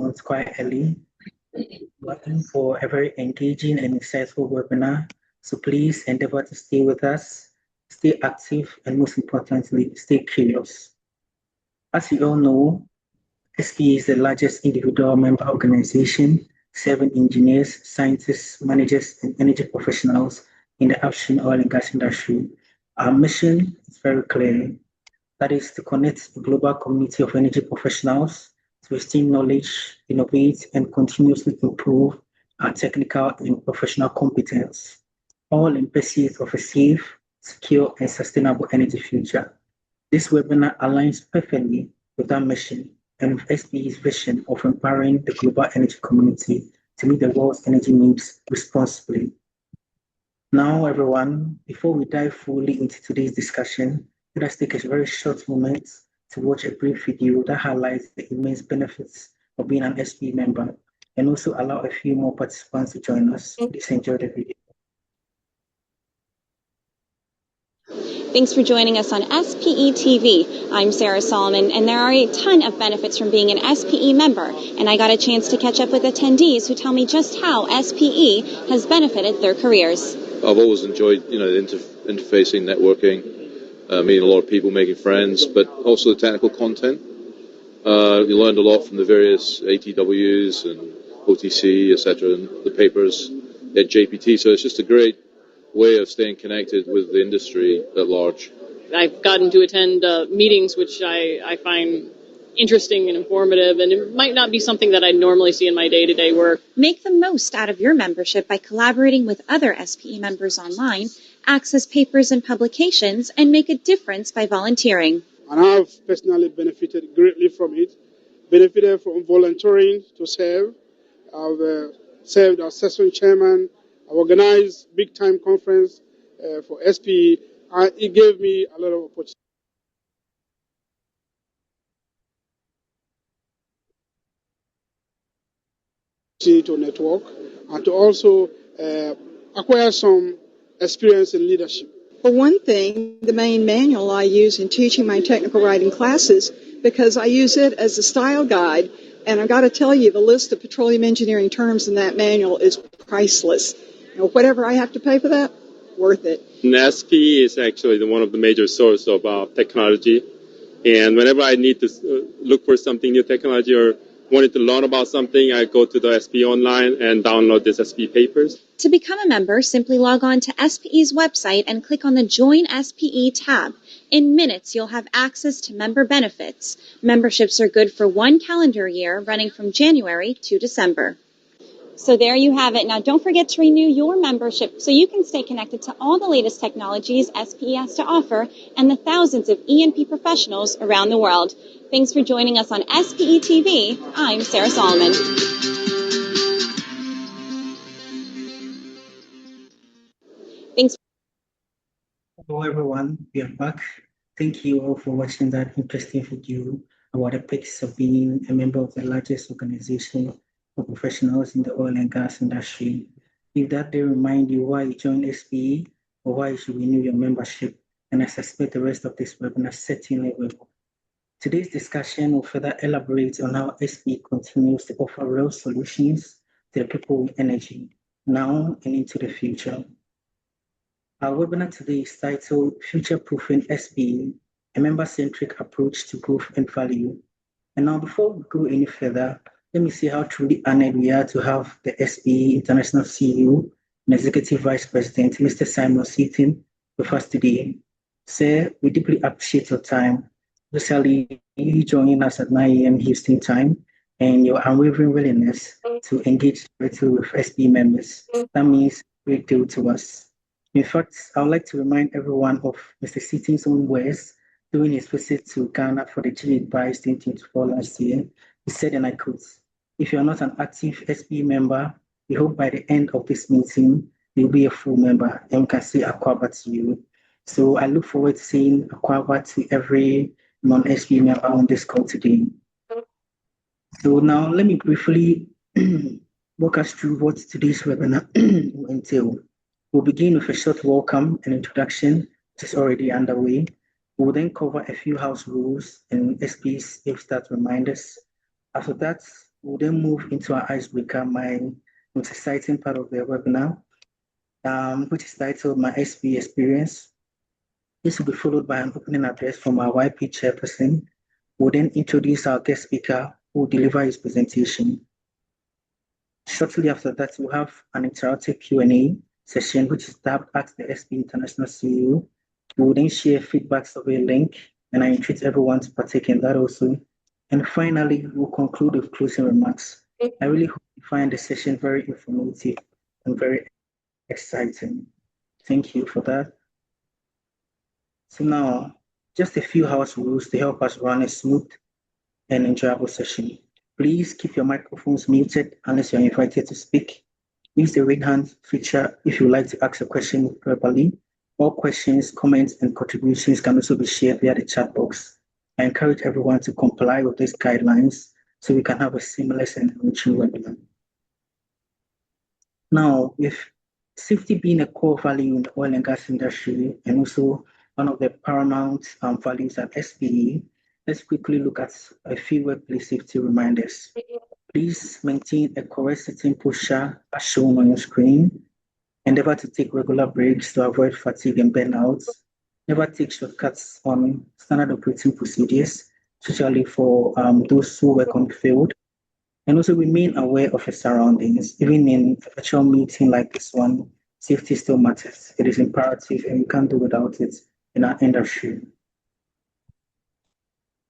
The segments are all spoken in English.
month quite early. We're in for a very engaging and insightful webinar. So please endeavor to stay with us, stay active, and most importantly, stay curious. As you all know, SPE is the largest individual member organization serving engineers, scientists, managers, and energy professionals in the upstream oil and gas industry. Our mission is very clear. That is to connect the global community of energy professionals to exchange knowledge, innovate, and continuously improve our technical and professional competence, all in pursuit of a safe, secure, and sustainable energy future. This webinar aligns perfectly with our mission and with SPE's vision of empowering the global energy community to meet the world's energy needs responsibly. Now, everyone, before we dive fully into today's discussion, let us take a very short moment to watch a brief video that highlights the immense benefits of being an SPE member and also allow a few more participants to join us. Please enjoy the video. Thanks for joining us on SPE TV. I'm Sarah Solomon, and there are a ton of benefits from being an SPE member, and I got a chance to catch up with attendees who tell me just how SPE has benefited their careers. I've always enjoyed, the interfacing, networking, meeting a lot of people, making friends, but also the technical content. You learned a lot from the various ATWs and OTC, etc., and the papers at JPT, so it's just a great way of staying connected with the industry at large. I've gotten to attend meetings which I find interesting and informative, and it might not be something that I'd normally see in my day-to-day work. Make the most out of your membership by collaborating with other SPE members online, access papers and publications, and make a difference by volunteering. And I have personally benefited greatly from it, benefited from volunteering to serve. I've served as session chairman. I organized big-time conference for SPE, and it gave me a lot of opportunity to network and to also acquire some experience in leadership. For one thing, the main manual I use in teaching my technical writing classes because I use it as a style guide, and I've got to tell you, the list of petroleum engineering terms in that manual is priceless. Whatever I have to pay for that, worth it. And SPE is actually one of the major sources of technology. And whenever I need to look for something new technology or wanted to learn about something, I go to the SPE online and download this SPE papers. To become a member, simply log on to SPE's website and click on the Join SPE tab. In minutes, you'll have access to member benefits. Memberships are good for 1 calendar year, running from January to December. So there you have it. Now, don't forget to renew your membership so you can stay connected to all the latest technologies SPE has to offer and the thousands of E&P professionals around the world. Thanks for joining us on SPE TV. I'm Sarah Solomon. Thanks. Hello, everyone. We are back. Thank you all for watching that interesting video about the perks of being a member of the largest organization for professionals in the oil and gas industry. If that did remind you why you joined SPE or why you should renew your membership, and I suspect the rest of this webinar certainly will. Today's discussion will further elaborate on how SPE continues to offer real solutions to the people with energy, now and into the future. Our webinar today is titled Futureproofing SPE, a member-centric approach to growth and value. And now, before we go any further, let me see how truly honored we are to have the SPE International CEO and Executive Vice President, Mr. Simon Seaton, with us today. Sir, we deeply appreciate your time, especially you joining us at 9 a.m. Houston time and your unwavering willingness to engage directly with SPE members. That means a great deal to us. In fact, I would like to remind everyone of Mr. Seaton's own words during his visit to Ghana for the G8 Prize 2024 last year. He said, and I quote, "If you are not an active SPE member, we hope by the end of this meeting, you'll be a full member and we can say Akwaba to you." So I look forward to seeing Akwaba to every non-SPE member on this call today. So now let me briefly walk us through what today's webinar will entail. We'll begin with a short welcome and introduction, which is already underway. We'll then cover a few house rules and SPE's start reminders. After that, We'll then move into our icebreaker, my most exciting part of the webinar, which is titled My SPE Experience. This will be followed by an opening address from our YP chairperson. We'll then introduce our guest speaker who will deliver his presentation. Shortly after that, we'll have an interactive Q&A session, which is tabbed Ask the SPE International CEO. We will then share feedback survey link, and I invite everyone to partake in that also. And finally, we'll conclude with closing remarks. I really hope you find the session very informative and very exciting. Thank you for that. So now, just a few house rules to help us run a smooth and enjoyable session. Please keep your microphones muted unless you're invited to speak. Use the raise hand feature if you'd like to ask a question verbally. All questions, comments, and contributions can also be shared via the chat box. I encourage everyone to comply with these guidelines so we can have a seamless and enriching webinar. Now, with safety being a core value in the oil and gas industry and also one of the paramount values at SPE, let's quickly look at a few workplace safety reminders. Please maintain a correct sitting posture as shown on your screen. Endeavor to take regular breaks to avoid fatigue and burnouts. Never take shortcuts on standard operating procedures, especially for those who work on the field. And also remain aware of your surroundings. Even in a virtual meeting like this one, safety still matters. It is imperative and we can't do without it in our industry.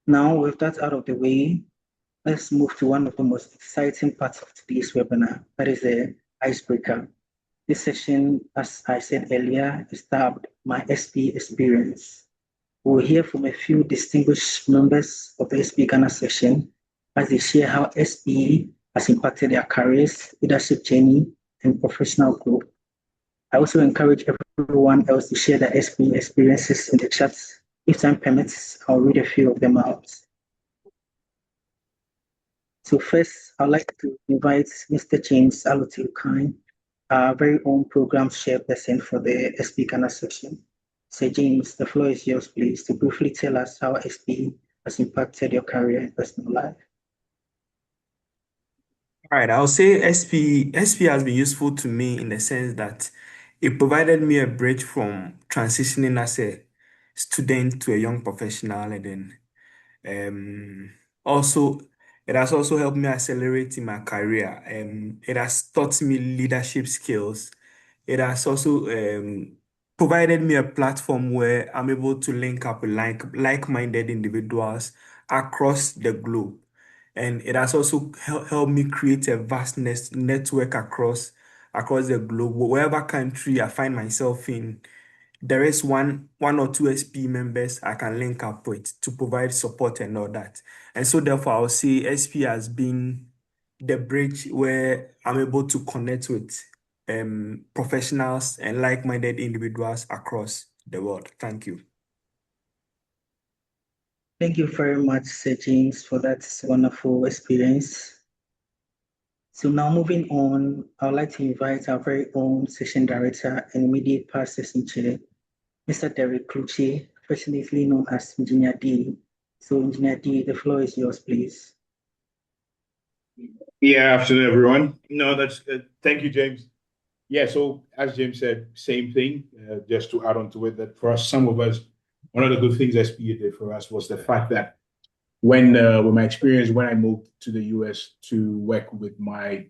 Now, with that out of the way, let's move to one of the most exciting parts of today's webinar, that is the icebreaker. This session, as I said earlier, is tabbed My SPE Experience. We'll hear from a few distinguished members of the SPE Ghana session as they share how SPE has impacted their careers, leadership journey, and professional growth. I also encourage everyone else to share their SPE experiences in the chat. If time permits, I'll read a few of them out. So first, I'd like to invite Mr. James Alutilkine, our very own program chairperson for the SPE Ghana section. So James, the floor is yours, please, to briefly tell us how SPE has impacted your career and personal life. All right, I'll say SPE has been useful to me in the sense that it provided me a bridge from transitioning as a student to a young professional, and then also it has also helped me accelerate in my career. It has taught me leadership skills. It has also provided me a platform where I'm able to link up with like-minded individuals across the globe. And it has also helped me create a vast network across the globe. Wherever country I find myself in, there is one or two SPE members I can link up with to provide support and all that. And so therefore, I'll say SPE has been the bridge where I'm able to connect with professionals and like-minded individuals across the world. Thank you. Thank you very much, Sir James, for that wonderful experience. So now moving on, I would like to invite our very own session director and immediate past session chair, Mr. Derek Kluche, affectionately known as Engineer D. So Engineer D, the floor is yours, please. Yeah, afternoon, everyone. No, that's thank you, James. Yeah, so as James said, same thing, just to add on to it, that for us, some of us, one of the good things SPE did for us was the fact that when with my experience, when I moved to the US to work with my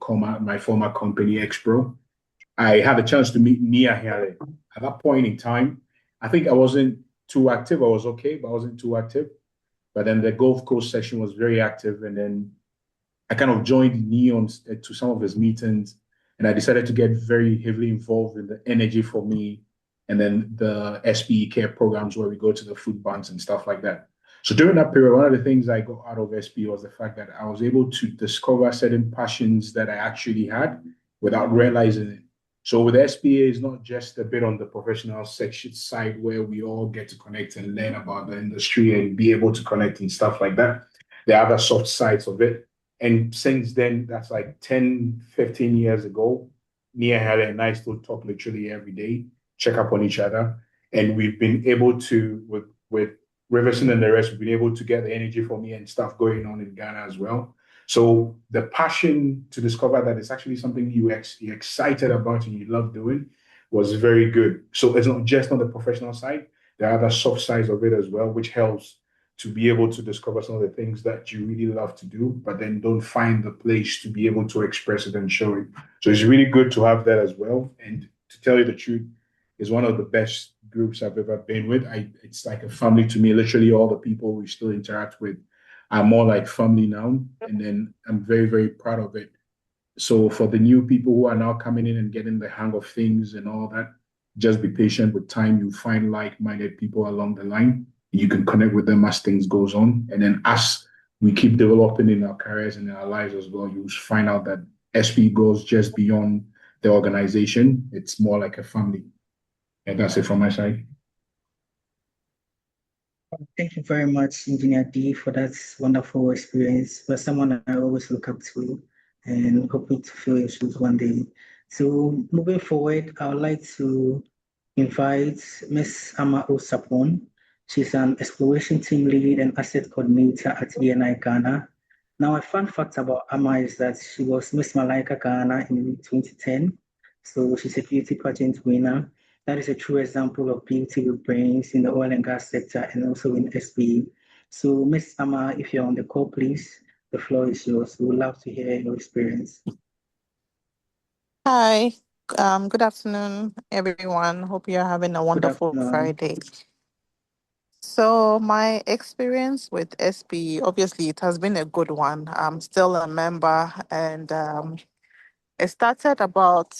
former company, Expro, I had a chance to meet Nia here. At that point in time, I think I wasn't too active. I was okay, but I wasn't too active. But then the Gulf Coast section was very active, and then I kind of joined Neon to some of his meetings, and I decided to get very heavily involved in the energy for me, and then the SPE care programs where we go to the food banks and stuff like that. So during that period, one of the things I got out of SPE was the fact that I was able to discover certain passions that I actually had without realizing it. So with SPE, it's not just a bit on the professional section side where we all get to connect and learn about the industry and be able to connect and stuff like that. There are other soft sides of it. And since then, that's like 10, 15 years ago, Nia had and I still talk literally every day, check up on each other. And we've been able to, with Riverson and the rest, we've been able to get the energy from me and stuff going on in Ghana as well. So the passion to discover that it's actually something you're excited about and you love doing was very good. So it's not just on the professional side, there are other soft sides of it as well, which helps to be able to discover some of the things that you really love to do, but then don't find the place to be able to express it and show it. So it's really good to have that as well. And to tell you the truth, it's one of the best groups I've ever been with. It's like a family to me. Literally, all the people we still interact with are more like family now. And then I'm very, very proud of it. So for the new people who are now coming in and getting the hang of things and all that, just be patient with time. You find like-minded people along the line. You can connect with them as things goes on. And then as we keep developing in our careers and in our lives as well, you find out that SP goes just beyond the organization. It's more like a family. And that's it from my side. Thank you very much, Engineer D, for that wonderful experience. For someone I always look up to and hoping to fill your shoes one day. So moving forward, I would like to invite Ms. Ama Osapon. She's an exploration team lead and asset coordinator at DNI Ghana. Now, a fun fact about Ama is that she was Miss Malaika Ghana in 2010. So she's a beauty pageant winner. That is a true example of beauty with brains in the oil and gas sector and also in SPE. So, Ms. Ama, if you're on the call, please, the floor is yours. We would love to hear your experience. Hi, good afternoon, everyone. Hope you're having a Good wonderful afternoon. Friday. So, my experience with SPE, obviously, it has been a good one. I'm still a member, and it started about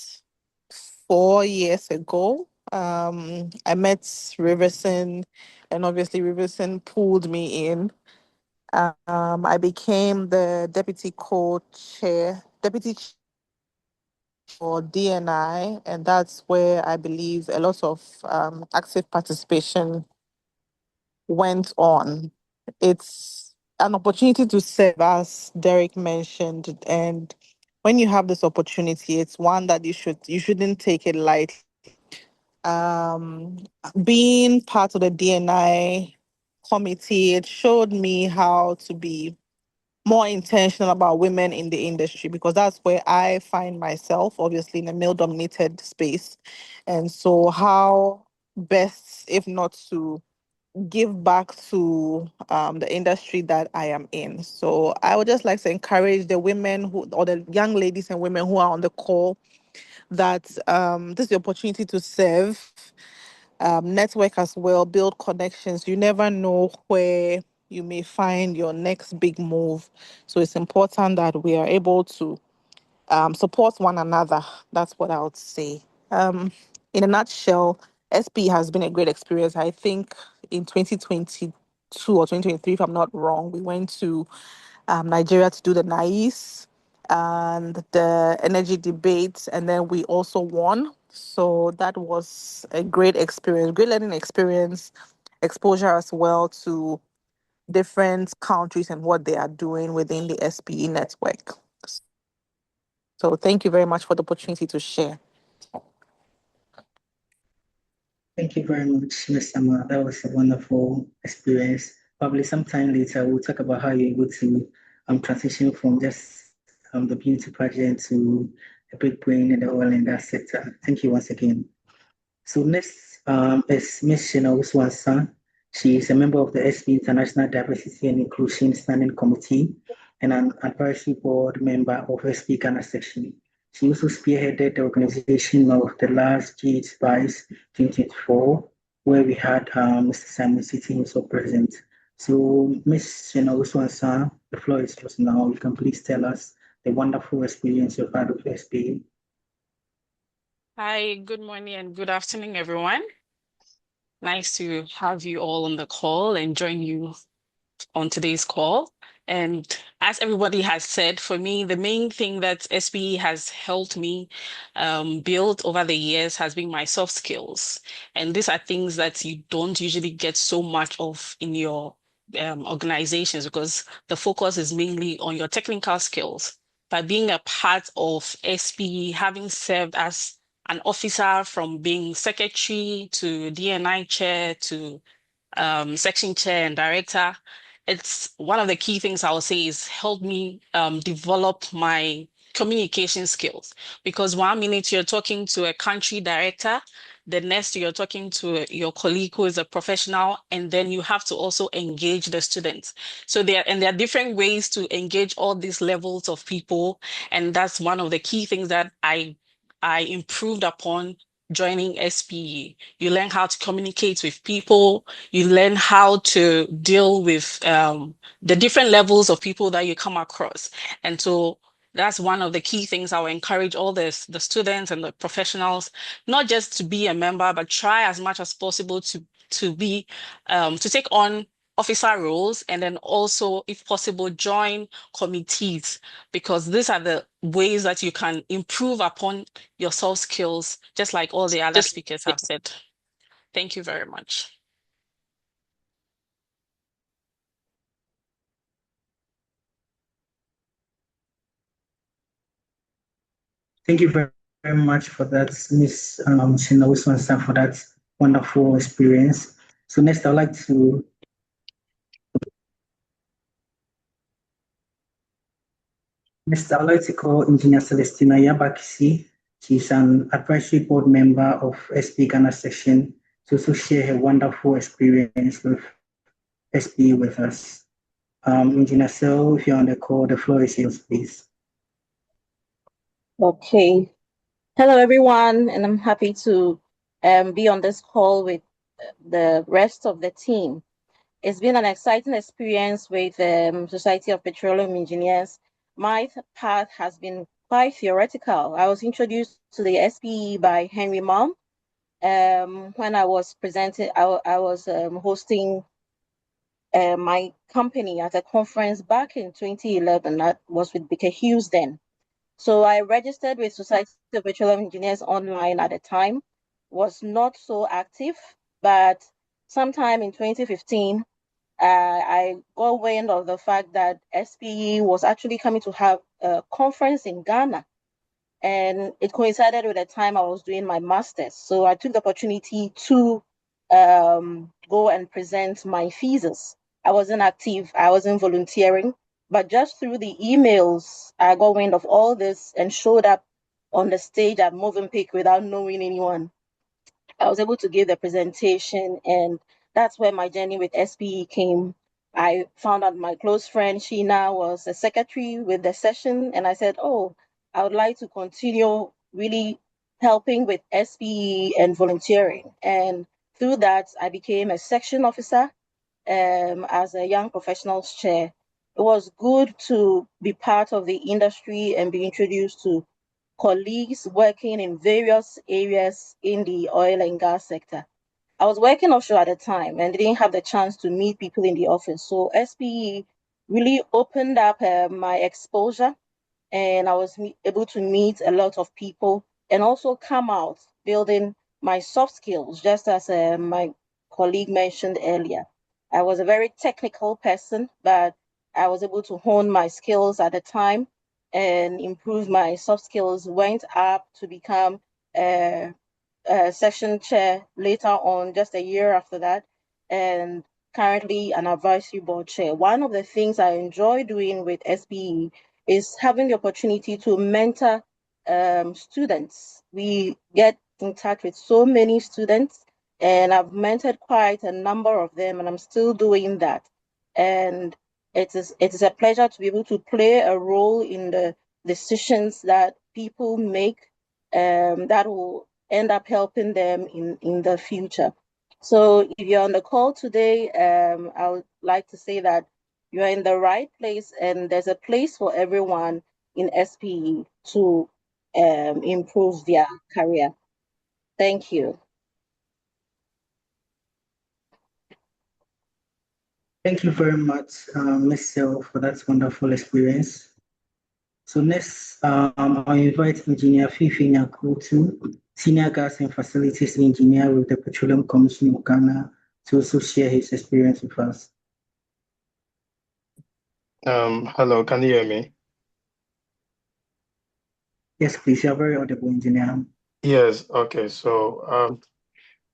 4 years ago. I met Riverson, and obviously, Riverson pulled me in. I became the deputy for DNI, and that's where I believe a lot of active participation went on. It's an opportunity to serve, as Derek mentioned, and when you have this opportunity, it's one that you shouldn't take it lightly. Um, Being part of the DNI committee, it showed me how to be more intentional about women in the industry, because that's where I find myself, obviously in a male dominated space. And so, how best, if not to give back to the industry that I am in? So, I would just like to encourage the women who, or the young ladies and women who are on the call, that this is the opportunity to serve, network as well, build connections. You never know where you may find your next big move. So it's important that we are able to support one another. That's what I would say. In a nutshell, SP has been a great experience. I think in 2022 or 2023, if I'm not wrong, we went to Nigeria to do the NICE and the energy debates, and then we also won. So that was a great experience, great learning experience, exposure as well to different countries and what they are doing within the SPE network. So thank you very much for the opportunity to share. Thank you very much, Ms. Sama. That was a wonderful experience. Probably sometime later, we'll talk about how you're able to transition from just the beauty pageant to a big brain in the oil and gas sector. Thank you once again. So next is Ms. Shina Uswansa. She is a member of the SB International Diversity and Inclusion Standing Committee and an advisory board member of SB Ghana section. She also spearheaded the organization of the last GH Spice 2024, where we had Mr. Simon sitting also present. So Ms. Shina Uswansa, the floor is yours now. You can please tell us the wonderful experience you've had with SB. Hi, good morning and good afternoon, everyone. Nice to have you all on the call and join you on today's call. And as everybody has said, for me, the main thing that SPE has helped me build over the years has been my soft skills. And these are things that you don't usually get so much of in your organizations, because the focus is mainly on your technical skills. But being a part of SPE, having served as an officer from being secretary to DNI chair to section chair and director, it's one of the key things I would say is helped me develop my communication skills. Because 1 minute you're talking to a country director, the next you're talking to your colleague who is a professional, and then you have to also engage the students. So there are different ways to engage all these levels of people, and that's one of the key things that I improved upon joining SPE. You learn how to communicate with people. You learn how to deal with the different levels of people that you come across. And so that's one of the key things I will encourage all the students and the professionals, not just to be a member, but try as much as possible to be to take on officer roles, and then also, if possible, join committees, because these are the ways that you can improve upon your soft skills, just like all the other speakers have said. Thank you very much. Thank you very much for that, Ms. Shina Wisconsin, for that wonderful experience. So next, I'd like to call Engineer Celestina Yabakisi. She's an advisory board member of SPE Ghana section to also share her wonderful experience with SPE with us. Engineer Cel, if you're on the call, the floor is yours, please. Okay. Hello, everyone, and I'm happy to be on this call with the rest of the team. It's been an exciting experience with Society of Petroleum Engineers. My path has been quite theoretical. I was introduced to the SPE by Henry Mom. When I was presented, I was hosting my company at a conference back in 2011. That was with Baker Hughes then. So I registered with Society of Petroleum Engineers online at the time, was not so active, but sometime in 2015, I got wind of the fact that SPE was actually coming to have a conference in Ghana. And it coincided with the time I was doing my master's. So I took the opportunity to go and present my thesis. I wasn't active, I wasn't volunteering, but just through the emails, I got wind of all this and showed up on the stage at Movenpick without knowing anyone. I was able to give the presentation, and that's where my journey with SPE came. I found out my close friend Sheena was a secretary with the session, and I said, "Oh, I would like to continue really helping with SPE and volunteering." And through that, I became a section officer as a young professionals chair. It was good to be part of the industry and be introduced to colleagues working in various areas in the oil and gas sector. I was working offshore at the time and didn't have the chance to meet people in the office. So SPE really opened up my exposure, and I was able to meet a lot of people and also come out building my soft skills, just as my colleague mentioned earlier. I was a very technical person, but I was able to hone my skills at the time and improve my soft skills, went up to become a session chair later on, just a year after that, and currently an advisory board chair. One of the things I enjoy doing with SPE is having the opportunity to mentor students. We get in touch with so many students, and I've mentored quite a number of them, and I'm still doing that. And it is a pleasure to be able to play a role in the decisions that people make that will end up helping them in the future. So if you're on the call today, I would like to say that you're in the right place, and there's a place for everyone in SPE to improve their career. Thank you. Thank you very much, Ms. Sel, for that wonderful experience. So next, I'll invite Engineer Fifi Nyakutu, Senior Gas and Facilities Engineer with the Petroleum Commission of Ghana, to also share his experience with us. Hello, can you hear me? Yes, please. You're very audible, Engineer. Yes, okay. So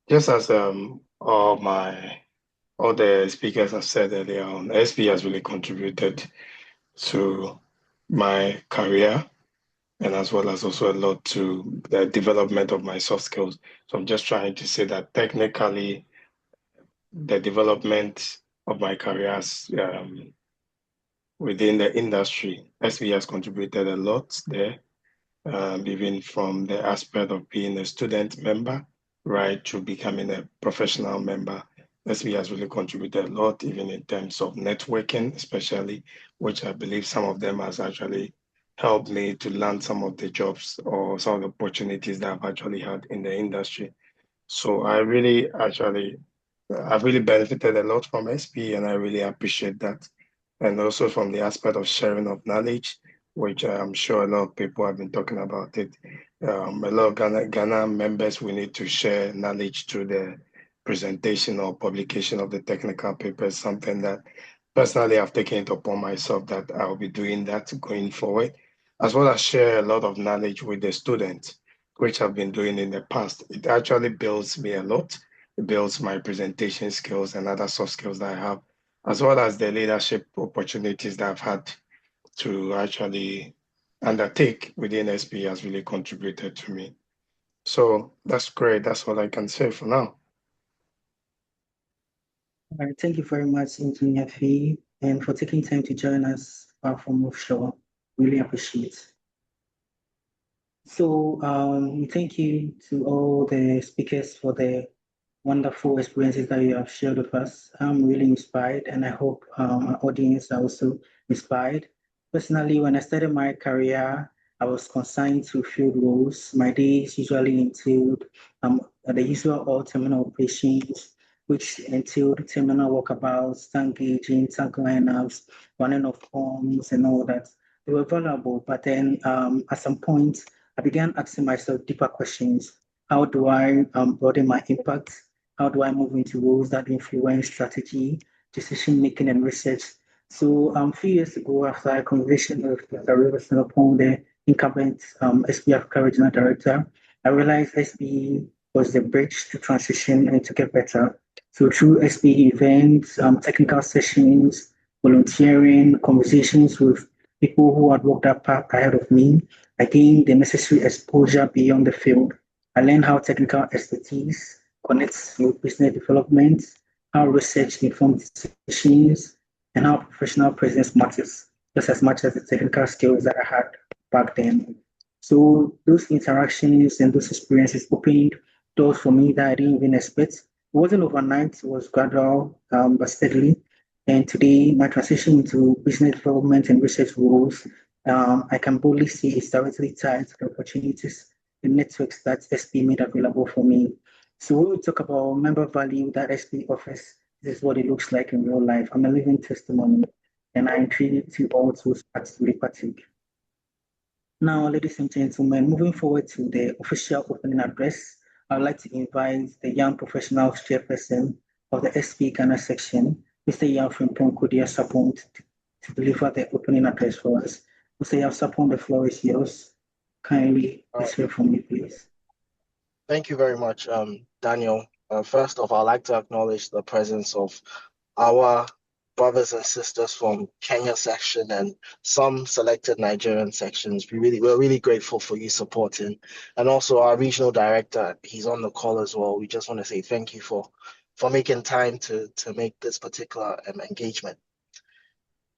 just as all all the speakers have said earlier on, SPE has really contributed to my career and as well as also a lot to the development of my soft skills. So I'm just trying to say that technically, the development of my careers within the industry, SPE has contributed a lot there, even from the aspect of being a student member right to becoming a professional member. SPE has really contributed a lot, even in terms of networking, especially, which I believe some of them has actually helped me to land some of the jobs or some of the opportunities that I've actually had in the industry. So I've really benefited a lot from SP and I really appreciate that. And also from the aspect of sharing of knowledge, which I'm sure a lot of people have been talking about it. A lot of Ghana members, we need to share knowledge through the presentation or publication of the technical papers, something that personally I've taken it upon myself that I'll be doing that going forward, as well as share a lot of knowledge with the students, which I've been doing in the past. It actually builds me a lot. It builds my presentation skills and other soft skills that I have, as well as the leadership opportunities that I've had to actually undertake within SP has really contributed to me. So that's great. That's all I can say for now. All right, thank you very much, Engineer Fee, and for taking time to join us from offshore. Really appreciate. So thank you to all the speakers for the wonderful experiences that you have shared with us. I'm really inspired, and I hope our audience are also inspired. Personally, when I started my career, I was consigned to field roles. My days usually entailed the usual all terminal operations, which entailed terminal walkabouts, tank gauging, tank lineups, running of forms, and all that. They were valuable, but then at some point, I began asking myself deeper questions. How do I broaden my impact? How do I move into roles that influence strategy, decision making, and research? So a few years ago, after a conversation with Dr. Robertson upon the incumbent SB Africa Regional Director, I realized SB was the bridge to transition and to get better. So through SB events, technical sessions, volunteering, conversations with people who had walked that path ahead of me, I gained the necessary exposure beyond the field. I learned how technical expertise connects with business development, how research informs decisions, and how professional presence matters just as much as the technical skills that I had back then. So those interactions and those experiences opened doors for me that I didn't even expect. It wasn't overnight, it was gradual, but steadily. And today, my transition into business development and research roles, I can boldly say it's directly tied to the opportunities and networks that SP made available for me. So when we talk about member value that SP offers, this is what it looks like in real life. I'm a living testimony, and I entreat you all to actively partake. Now, ladies and gentlemen, moving forward to the official opening address, I'd like to invite the young professionals chairperson of the SP Ghana section, Mr. Yan Frimpong Kodia Sapong, to deliver the opening address for us. Mr. Yan Sapong, the floor is yours. Kindly, let's hear from you, please. Thank you very much, Daniel. First off, I'd like to acknowledge the presence of our brothers and sisters from Kenya section and some selected Nigerian sections. We're really grateful for you supporting. And also our regional director, he's on the call as well. We just want to say thank you for making time to make this particular engagement.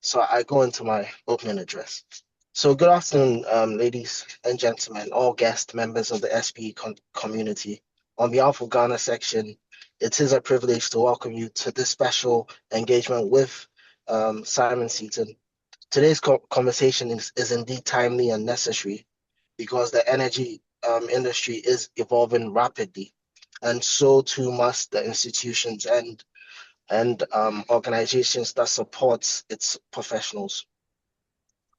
So I go into my opening address. So good afternoon, ladies and gentlemen, all guest members of the SPE community. On behalf of Ghana section, it is a privilege to welcome you to this special engagement with Simon Seaton. Today's conversation is indeed timely and necessary because the energy industry is evolving rapidly, and so too must the institutions and organizations that support its professionals.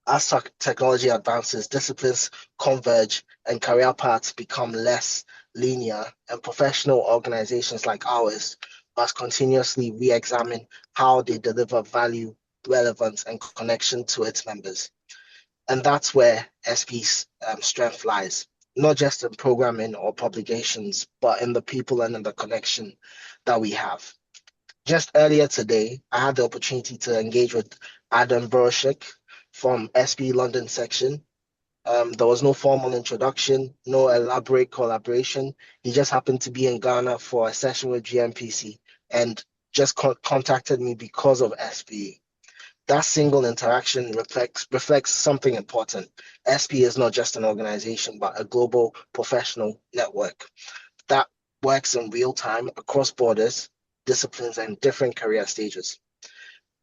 As technology advances, disciplines converge and career paths become less linear, and professional organizations like ours must continuously re-examine how they deliver value, relevance, and connection to its members. And that's where SP's strength lies, not just in programming or publications, but in the people and in the connection that we have. Just earlier today, I had the opportunity to engage with Adam Broshik from SPE London section. There was no formal introduction, no elaborate collaboration. He just happened to be in Ghana for a session with GMPC and just contacted me because of SPE. That single interaction reflects something important. SPE is not just an organization, but a global professional network that works in real time across borders, disciplines, and different career stages.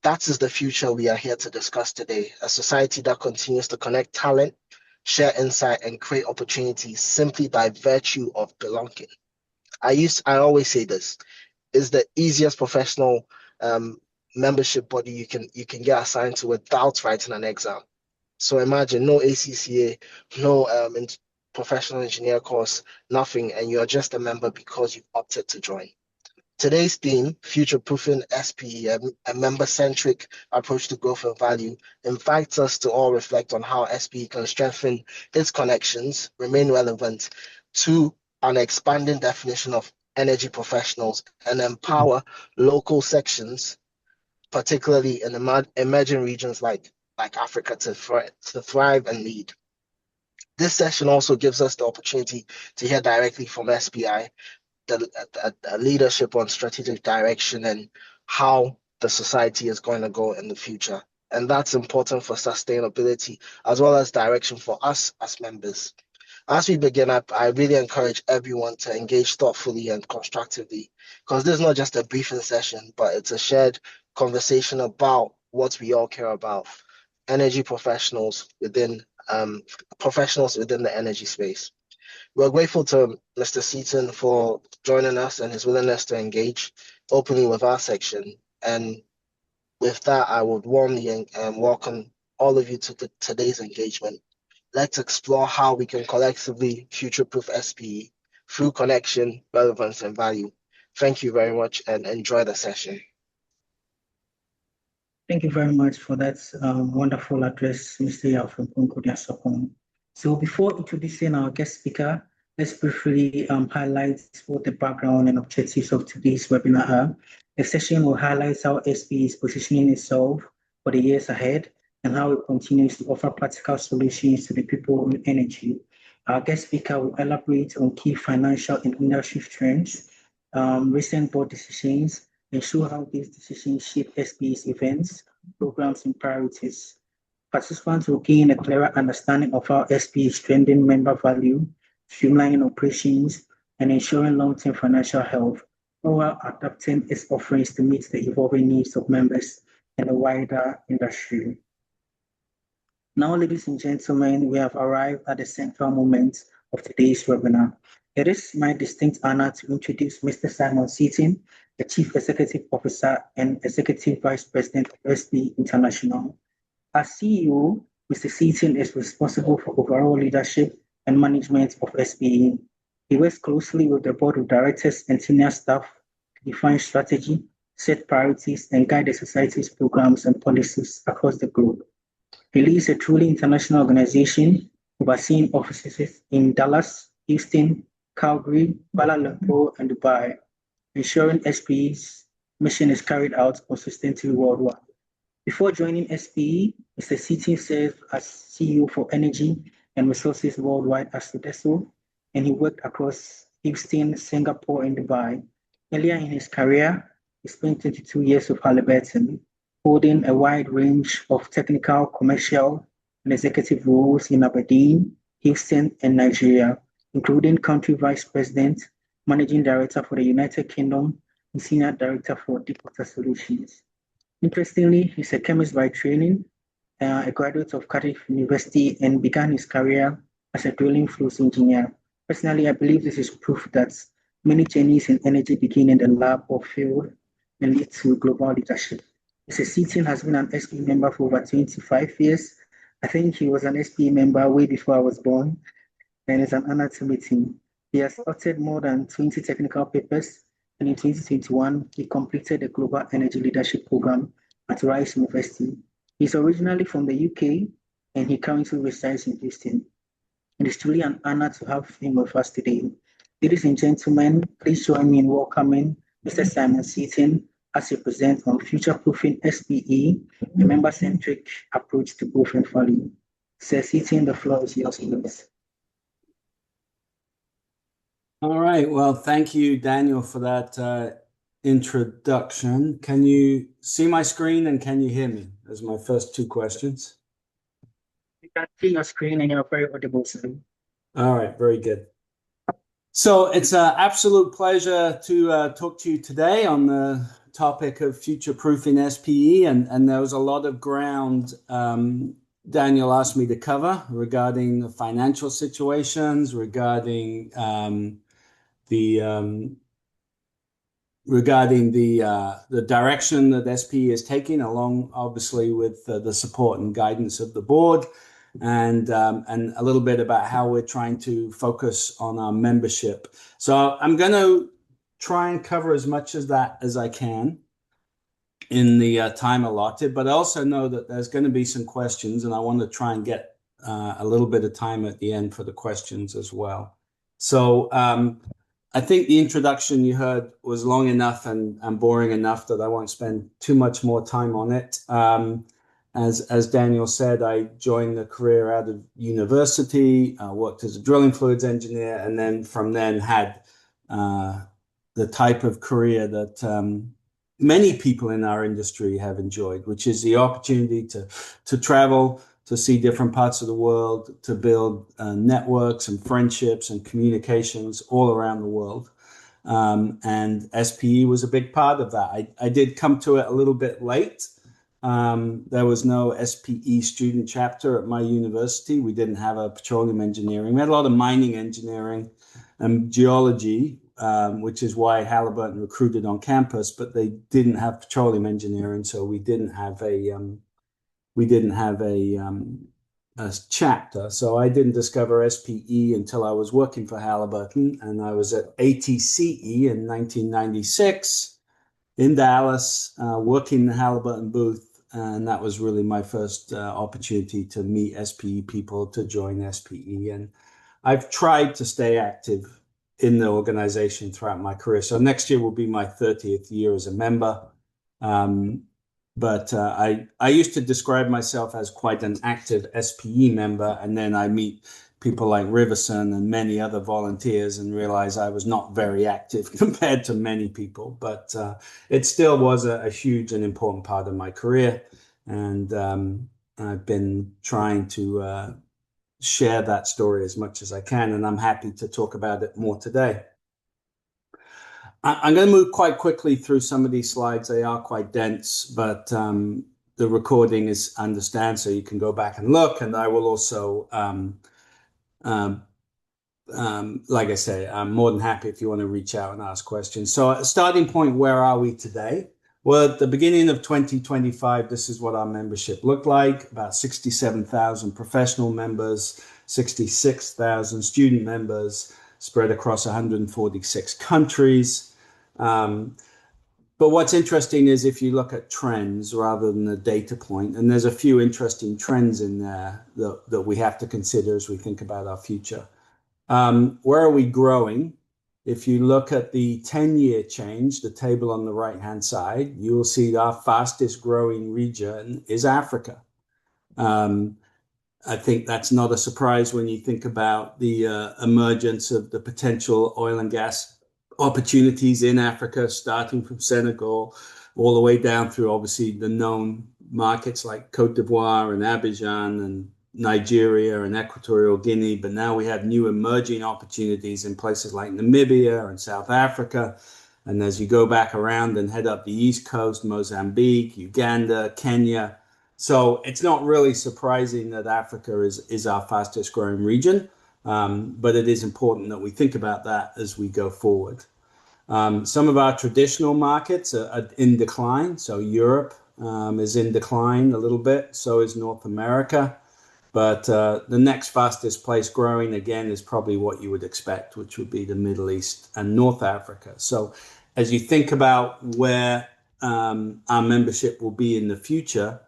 That is the future we are here to discuss today, a society that continues to connect talent, share insight, and create opportunities simply by virtue of belonging. I always say this is the easiest professional membership body you can get assigned to without writing an exam. So imagine no ACCA, no professional engineer course, nothing, and you're just a member because you've opted to join. Today's theme, Futureproofing SPE, a member-centric approach to growth and value, invites us to all reflect on how SPE can strengthen its connections, remain relevant to an expanding definition of energy professionals, and empower local sections, particularly in emerging regions like Africa, to thrive and lead. This session also gives us the opportunity to hear directly from SPI, the leadership on strategic direction and how the society is going to go in the future. And that's important for sustainability as well as direction for us as members. As we begin, I really encourage everyone to engage thoughtfully and constructively, because this is not just a briefing session, but it's a shared conversation about what we all care about, energy professionals within the energy space. We're grateful to Mr. Seaton for joining us and his willingness to engage openly with our section. And with that, I would warmly welcome all of you to today's engagement. Let's explore how we can collectively future-proof SPE through connection, relevance, and value. Thank you very much and enjoy the session. Thank you very much for that wonderful address, Mr. Yafun. So before introducing our guest speaker, let's briefly highlight what the background and objectives of today's webinar are. The session will highlight how SPE is positioning itself for the years ahead and how it continues to offer practical solutions to the people in energy. Our guest speaker will elaborate on key financial and industry trends, recent board decisions, and show how these decisions shape SPE's events, programs, and priorities. Participants will gain a clearer understanding of how SPE is strengthening member value, streamlining operations, and ensuring long-term financial health, while adapting its offerings to meet the evolving needs of members and the wider industry. Now, ladies and gentlemen, we have arrived at the central moment of today's webinar. It is my distinct honor to introduce Mr. Simon Seaton, the Chief Executive Officer and Executive Vice President of SPE International. As CEO, Mr. Seaton is responsible for overall leadership and management of SPE. He works closely with the Board of Directors and senior staff to define strategy, set priorities, and guide the society's programs and policies across the globe. He leads a truly international organization overseeing offices in Dallas, Houston, Calgary, Kuala Lumpur, and Dubai, ensuring SPE's mission is carried out consistently worldwide. Before joining SPE, Mr. Seaton served as CEO for Energy and Resources Worldwide as Sodexo, and he worked across Houston, Singapore, and Dubai. Earlier in his career, he spent 22 years with Halliburton, holding a wide range of technical, commercial, and executive roles in Aberdeen, Houston, and Nigeria, including Country Vice President, Managing Director for the United Kingdom, and Senior Director for Deepwater Solutions. Interestingly, he's a chemist by training, a graduate of Cardiff University, and began his career as a drilling fluids engineer. Personally, I believe this is proof that many journeys in energy begin in the lab or field and lead to global leadership. Mr. Seaton has been an SPE member for over 25 years. I think he was an SPE member way before I was born, and it's an honor to meet him. He has authored more than 20 technical papers, and in 2021, he completed the Global Energy Leadership Program at Rice University. He's originally from the UK, and he currently resides in Houston. It is truly an honor to have him with us today. Ladies and gentlemen, please join me in welcoming Mr. Simon Seaton as you present on Futureproofing SPE, a member-centric approach to growth and value. Sir Seaton, the floor is yours, please. All right. Well, thank you, Daniel, for that introduction. Can you see my screen and can you hear me? Those are my first two questions. You can see your screen and you're very audible, sir. All right. Very good. So it's an absolute pleasure to talk to you today on the topic of future-proofing SPE. And there was a lot of ground Daniel asked me to cover regarding the financial situations, regarding the direction that SPE is taking, along obviously with the support and guidance of the board, and a little bit about how we're trying to focus on our membership. So I'm going to try and cover as much of that as I can in the time allotted, but I also know that there's going to be some questions, and I want to try and get a little bit of time at the end for the questions as well. So I think the introduction you heard was long enough and boring enough that I won't spend too much more time on it. As Daniel said, I joined the career out of university, worked as a drilling fluids engineer, and then from then had the type of career that many people in our industry have enjoyed, which is the opportunity to travel, to see different parts of the world, to build networks and friendships and communications all around the world. And SPE was a big part of that. I did come to it a little bit late. There was no SPE student chapter at my university. We didn't have a petroleum engineering. We had a lot of mining engineering and geology, which is why Halliburton recruited on campus, but they didn't have petroleum engineering, so we didn't have a chapter. So I didn't discover SPE until I was working for Halliburton, and I was at ATCE in 1996 in Dallas, working in the Halliburton booth. And that was really my first opportunity to meet SPE people, to join SPE. And I've tried to stay active in the organization throughout my career. So next year will be my 30th year as a member. But I used to describe myself as quite an active SPE member, and then I meet people like Riverson and many other volunteers and realize I was not very active compared to many people. But it still was a huge and important part of my career, and I've been trying to share that story as much as I can, and I'm happy to talk about it more today. I'm going to move quite quickly through some of these slides. They are quite dense, but the recording is understand, so you can go back and look. And I will also, like I say, I'm more than happy if you want to reach out and ask questions. So a starting point, where are we today? Well, at the beginning of 2025, this is what our membership looked like: about 67,000 professional members, 66,000 student members, spread across 146 countries. But what's interesting is if you look at trends rather than a data point, and there's a few interesting trends in there that we have to consider as we think about our future. Where are we growing? If you look at the 10-year change, the table on the right-hand side, you will see our fastest growing region is Africa. I think that's not a surprise when you think about the emergence of the potential oil and gas opportunities in Africa, starting from Senegal all the way down through obviously the known markets like Cote d'Ivoire and Abidjan and Nigeria and Equatorial Guinea. But now we have new emerging opportunities in places like Namibia and South Africa. And as you go back around and head up the East Coast, Mozambique, Uganda, Kenya. So it's not really surprising that Africa is our fastest growing region. But it is important that we think about that as we go forward. Some of our traditional markets are in decline. So Europe is in decline a little bit. So is North America. But the next fastest place growing, again, is probably what you would expect, which would be the Middle East and North Africa. So as you think about where our membership will be in the future,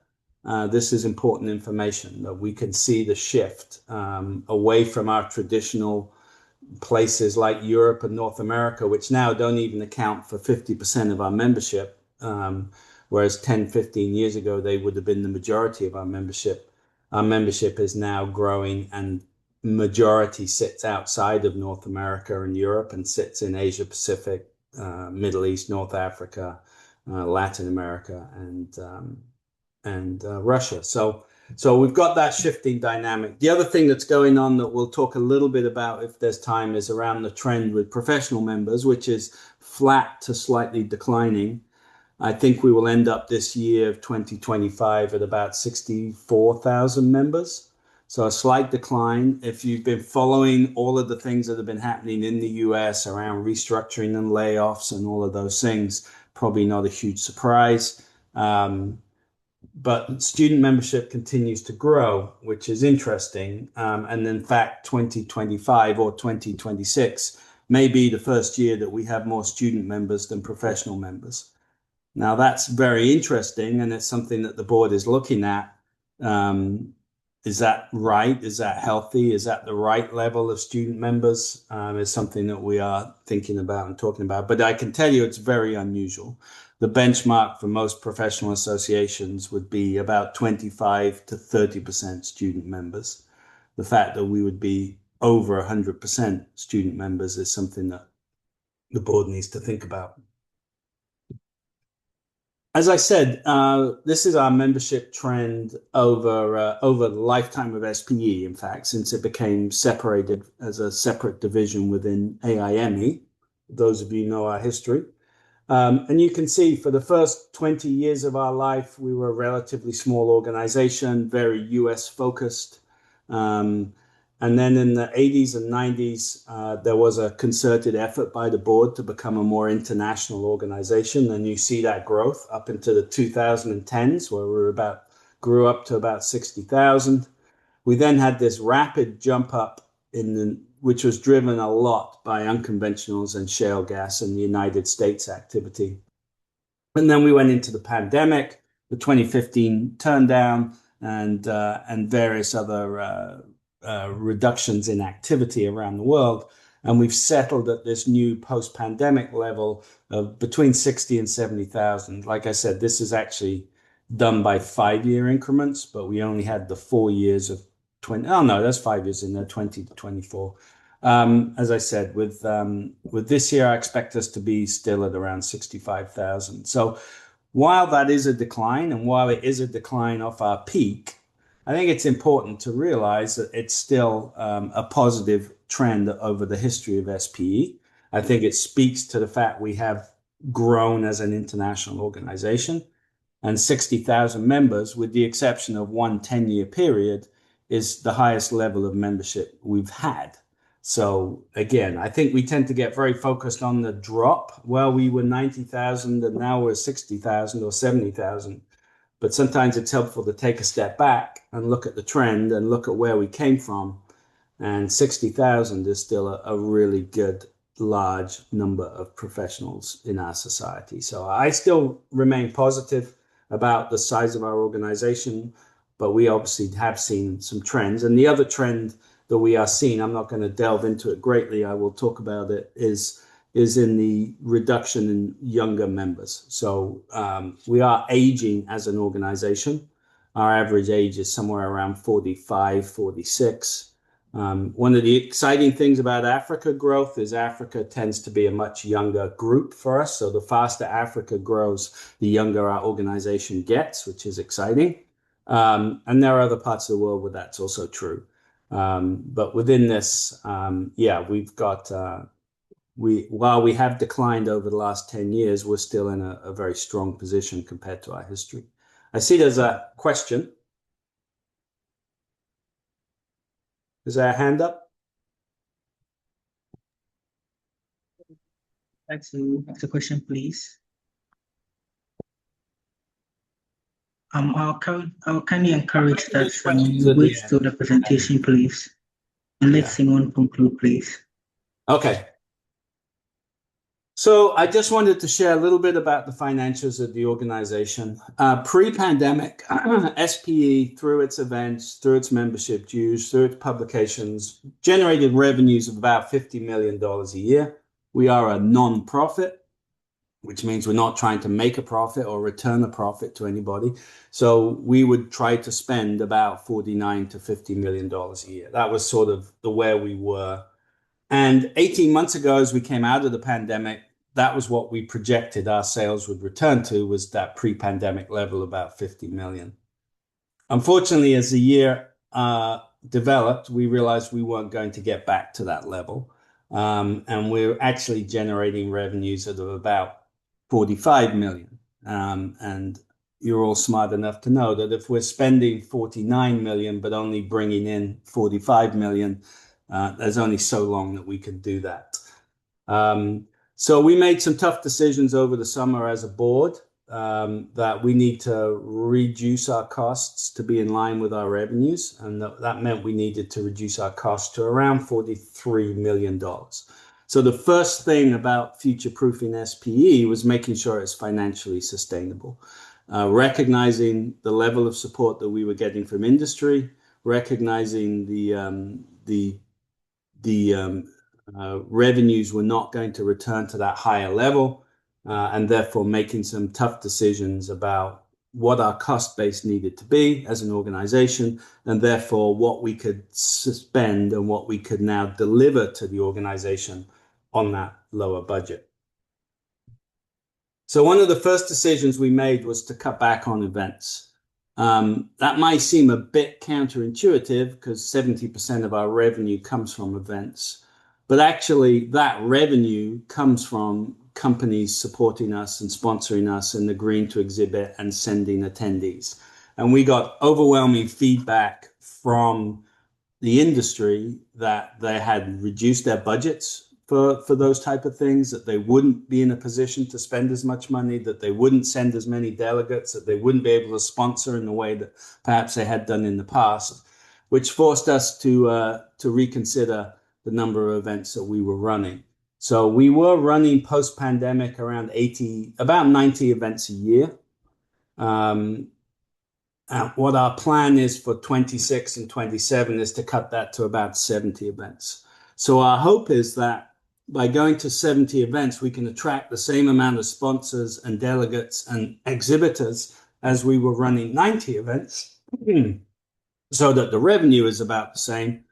this is important information, that we can see the shift away from our traditional places like Europe and North America, which now don't even account for 50% of our membership, whereas 10, 15 years ago, they would have been the majority of our membership. Our membership is now growing, and majority sits outside of North America and Europe and sits in Asia Pacific, Middle East, North Africa, Latin America, and Russia. So we've got that shifting dynamic. The other thing that's going on that we'll talk a little bit about if there's time is around the trend with professional members, which is flat to slightly declining. I think we will end up this year of 2025 at about 64,000 members. So a slight decline. If you've been following all of the things that have been happening in the US around restructuring and layoffs and all of those things, probably not a huge surprise. But student membership continues to grow, which is interesting. And in fact, 2025 or 2026 may be the first year that we have more student members than professional members. Now, that's very interesting, and it's something that the board is looking at. Is that right? Is that healthy? Is that the right level of student members? Is something that we are thinking about and talking about. But I can tell you it's very unusual. The benchmark for most professional associations would be about 25 to 30% student members. The fact that we would be over 100% student members is something that the board needs to think about. As I said, this is our membership trend over the lifetime of SPE, in fact, since it became separated as a separate division within AIME. Those of you know our history. And you can see for the first 20 years of our life, we were a relatively small organization, very US focused. And then in the 80s and 90s, there was a concerted effort by the board to become a more international organization. And you see that growth up into the 2010s, where we grew up to about 60,000. We then had this rapid jump up which was driven a lot by unconventionals and shale gas in the United States activity. And then we went into the pandemic, the 2015 turndown, and various other reductions in activity around the world. And we've settled at this new post-pandemic level of between 60 and 70,000. Like I said, this is actually done by 5-year increments, but we only had the 4 years of 20. Oh no, that's 5 years in there, 20 to 24. As I said, with this year, I expect us to be still at around 65,000. So while that is a decline, and while it is a decline off our peak, I think it's important to realize that it's still a positive trend over the history of SPE. I think it speaks to the fact we have grown as an international organization, and 60,000 members, with the exception of one 10-year period, is the highest level of membership we've had. So again, I think we tend to get very focused on the drop. Well, we were 90,000 and now we're 60,000 or 70,000. But sometimes it's helpful to take a step back and look at the trend and look at where we came from. And 60,000 is still a really good, large number of professionals in our society. So I still remain positive about the size of our organization, but we obviously have seen some trends. And the other trend that we are seeing, I'm not going to delve into it greatly, I will talk about it, is in the reduction in younger members. So we are aging as an organization. Our average age is somewhere around 45, 46. One of the exciting things about Africa growth is Africa tends to be a much younger group for us. So the faster Africa grows, the younger our organization gets, which is exciting. And there are other parts of the world where that's also true. But within this, we've got, while we have declined over the last 10 years, we're still in a very strong position compared to our history. I see there's a question. Is there a hand up? That's the question, please. I'll kindly encourage that you wait till the presentation, please, and let Simon conclude, please. Okay. So I just wanted to share a little bit about the financials of the organization. Pre-pandemic, SPE, through its events, through its membership dues, through its publications, generated revenues of about $50 million a year. We are a non-profit. which means we're not trying to make a profit or return a profit to anybody. So we would try to spend about $49 to $50 million a year. That was sort of the where we were. And 18 months ago, as we came out of the pandemic, that was what we projected our sales would return to, was that pre-pandemic level, about 50 million. Unfortunately, as the year developed, we realized we weren't going to get back to that level. And we're actually generating revenues of about 45 million. And you're all smart enough to know that if we're spending 49 million, but only bringing in 45 million, there's only so long that we can do that. So we made some tough decisions over the summer as a board, that we need to reduce our costs to be in line with our revenues. And that meant we needed to reduce our costs to around $43 million. So the first thing about future-proofing SPE was making sure it's financially sustainable, recognizing the level of support that we were getting from industry, recognizing the revenues were not going to return to that higher level, and therefore making some tough decisions about what our cost base needed to be as an organization, and therefore what we could spend and what we could now deliver to the organization on that lower budget. So one of the first decisions we made was to cut back on events. That might seem a bit counterintuitive because 70% of our revenue comes from events. But actually, that revenue comes from companies supporting us and sponsoring us and agreeing to exhibit and sending attendees. And we got overwhelming feedback from the industry that they had reduced their budgets for those type of things, that they wouldn't be in a position to spend as much money, that they wouldn't send as many delegates, that they wouldn't be able to sponsor in the way that perhaps they had done in the past, which forced us to reconsider the number of events that we were running. So we were running post-pandemic around about 90 events a year. What our plan is for 26 and 27 is to cut that to about 70 events. So our hope is that by going to 70 events, we can attract the same amount of sponsors and delegates and exhibitors as we were running 90 events, so that the revenue is about the same.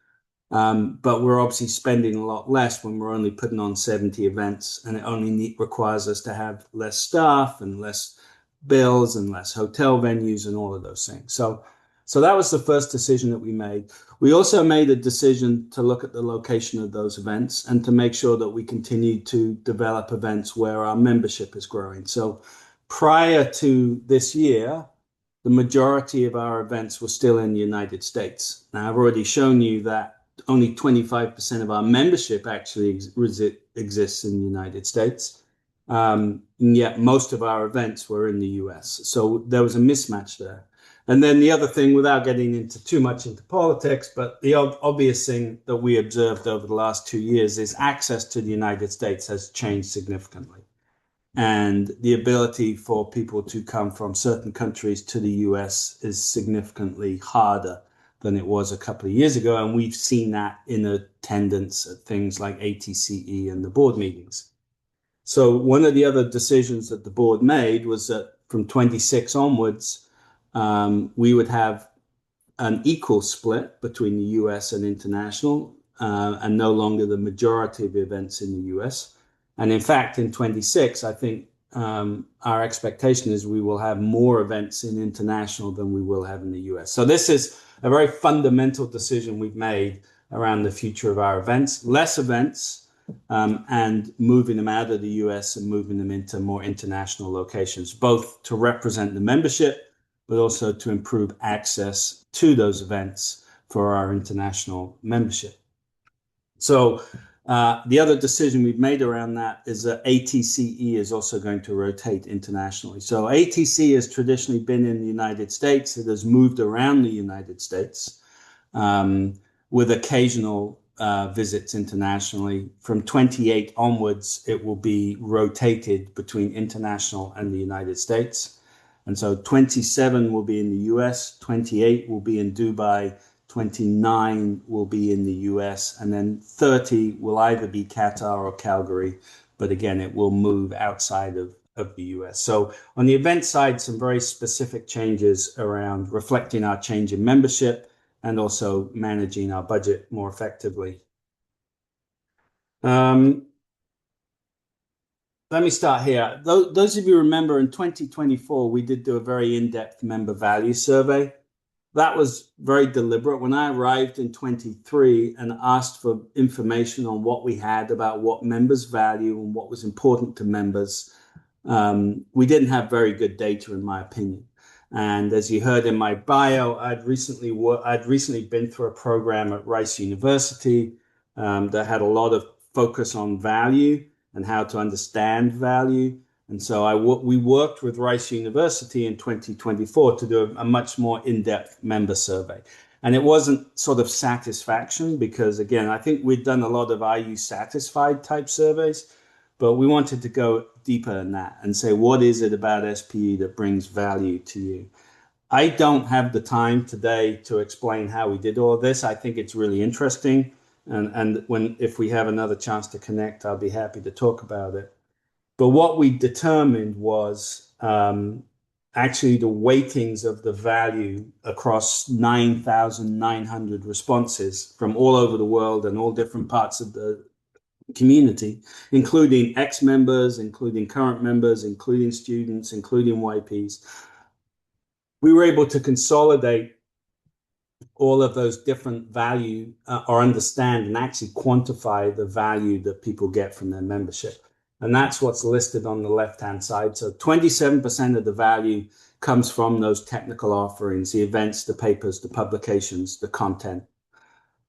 But we're obviously spending a lot less when we're only putting on 70 events, and it only requires us to have less staff and less bills and less hotel venues and all of those things. So that was the first decision that we made. We also made a decision to look at the location of those events and to make sure that we continue to develop events where our membership is growing. So prior to this year, the majority of our events were still in the United States. Now, I've already shown you that only 25% of our membership actually exists in the United States. And yet most of our events were in the US. So there was a mismatch there. And then the other thing, without getting into too much into politics, but the obvious thing that we observed over the last 2 years is access to the United States has changed significantly. And the ability for people to come from certain countries to the US is significantly harder than it was a couple of years ago. And we've seen that in attendance at things like ATCE and the board meetings. So one of the other decisions that the board made was that from 26 onwards, we would have an equal split between the US and international, and no longer the majority of events in the US. And in fact, in 26, I think our expectation is we will have more events in international than we will have in the US. So this is a very fundamental decision we've made around the future of our events. Less events, and moving them out of the US and moving them into more international locations, both to represent the membership, but also to improve access to those events for our international membership. So the other decision we've made around that is that ATCE is also going to rotate internationally. So ATC has traditionally been in the United States. It has moved around the United States with occasional visits internationally. From 28 onwards, it will be rotated between international and the United States. And so 27 will be in the US, 28 will be in Dubai, 29 will be in the US, and then 30 will either be Qatar or Calgary. But again, it will move outside of of the US. So on the event side, some very specific changes around reflecting our change in membership and also managing our budget more effectively. Let me start here. Those of you remember in 2024, we did do a very in-depth member value survey. That was very deliberate. When I arrived in 23 and asked for information on what we had about what members value and what was important to members, we didn't have very good data, in my opinion. And as you heard in my bio, I'd recently been through a program at Rice University that had a lot of focus on value and how to understand value. And so we worked with Rice University in 2024 to do a much more in-depth member survey. And it wasn't sort of satisfaction because, again, I think we'd done a lot of "Are you satisfied?" type surveys, but we wanted to go deeper than that and say, what is it about SPE that brings value to you? I don't have the time today to explain how we did all of this. I think it's really interesting. And if we have another chance to connect, I'll be happy to talk about it. But what we determined was actually the weightings of the value across 9,900 responses from all over the world and all different parts of the community, including ex-members, including current members, including students, including YPs. We were able to consolidate all of those different value or understand and actually quantify the value that people get from their membership. And that's what's listed on the left-hand side. So 27% of the value comes from those technical offerings, the events, the papers, the publications, the content.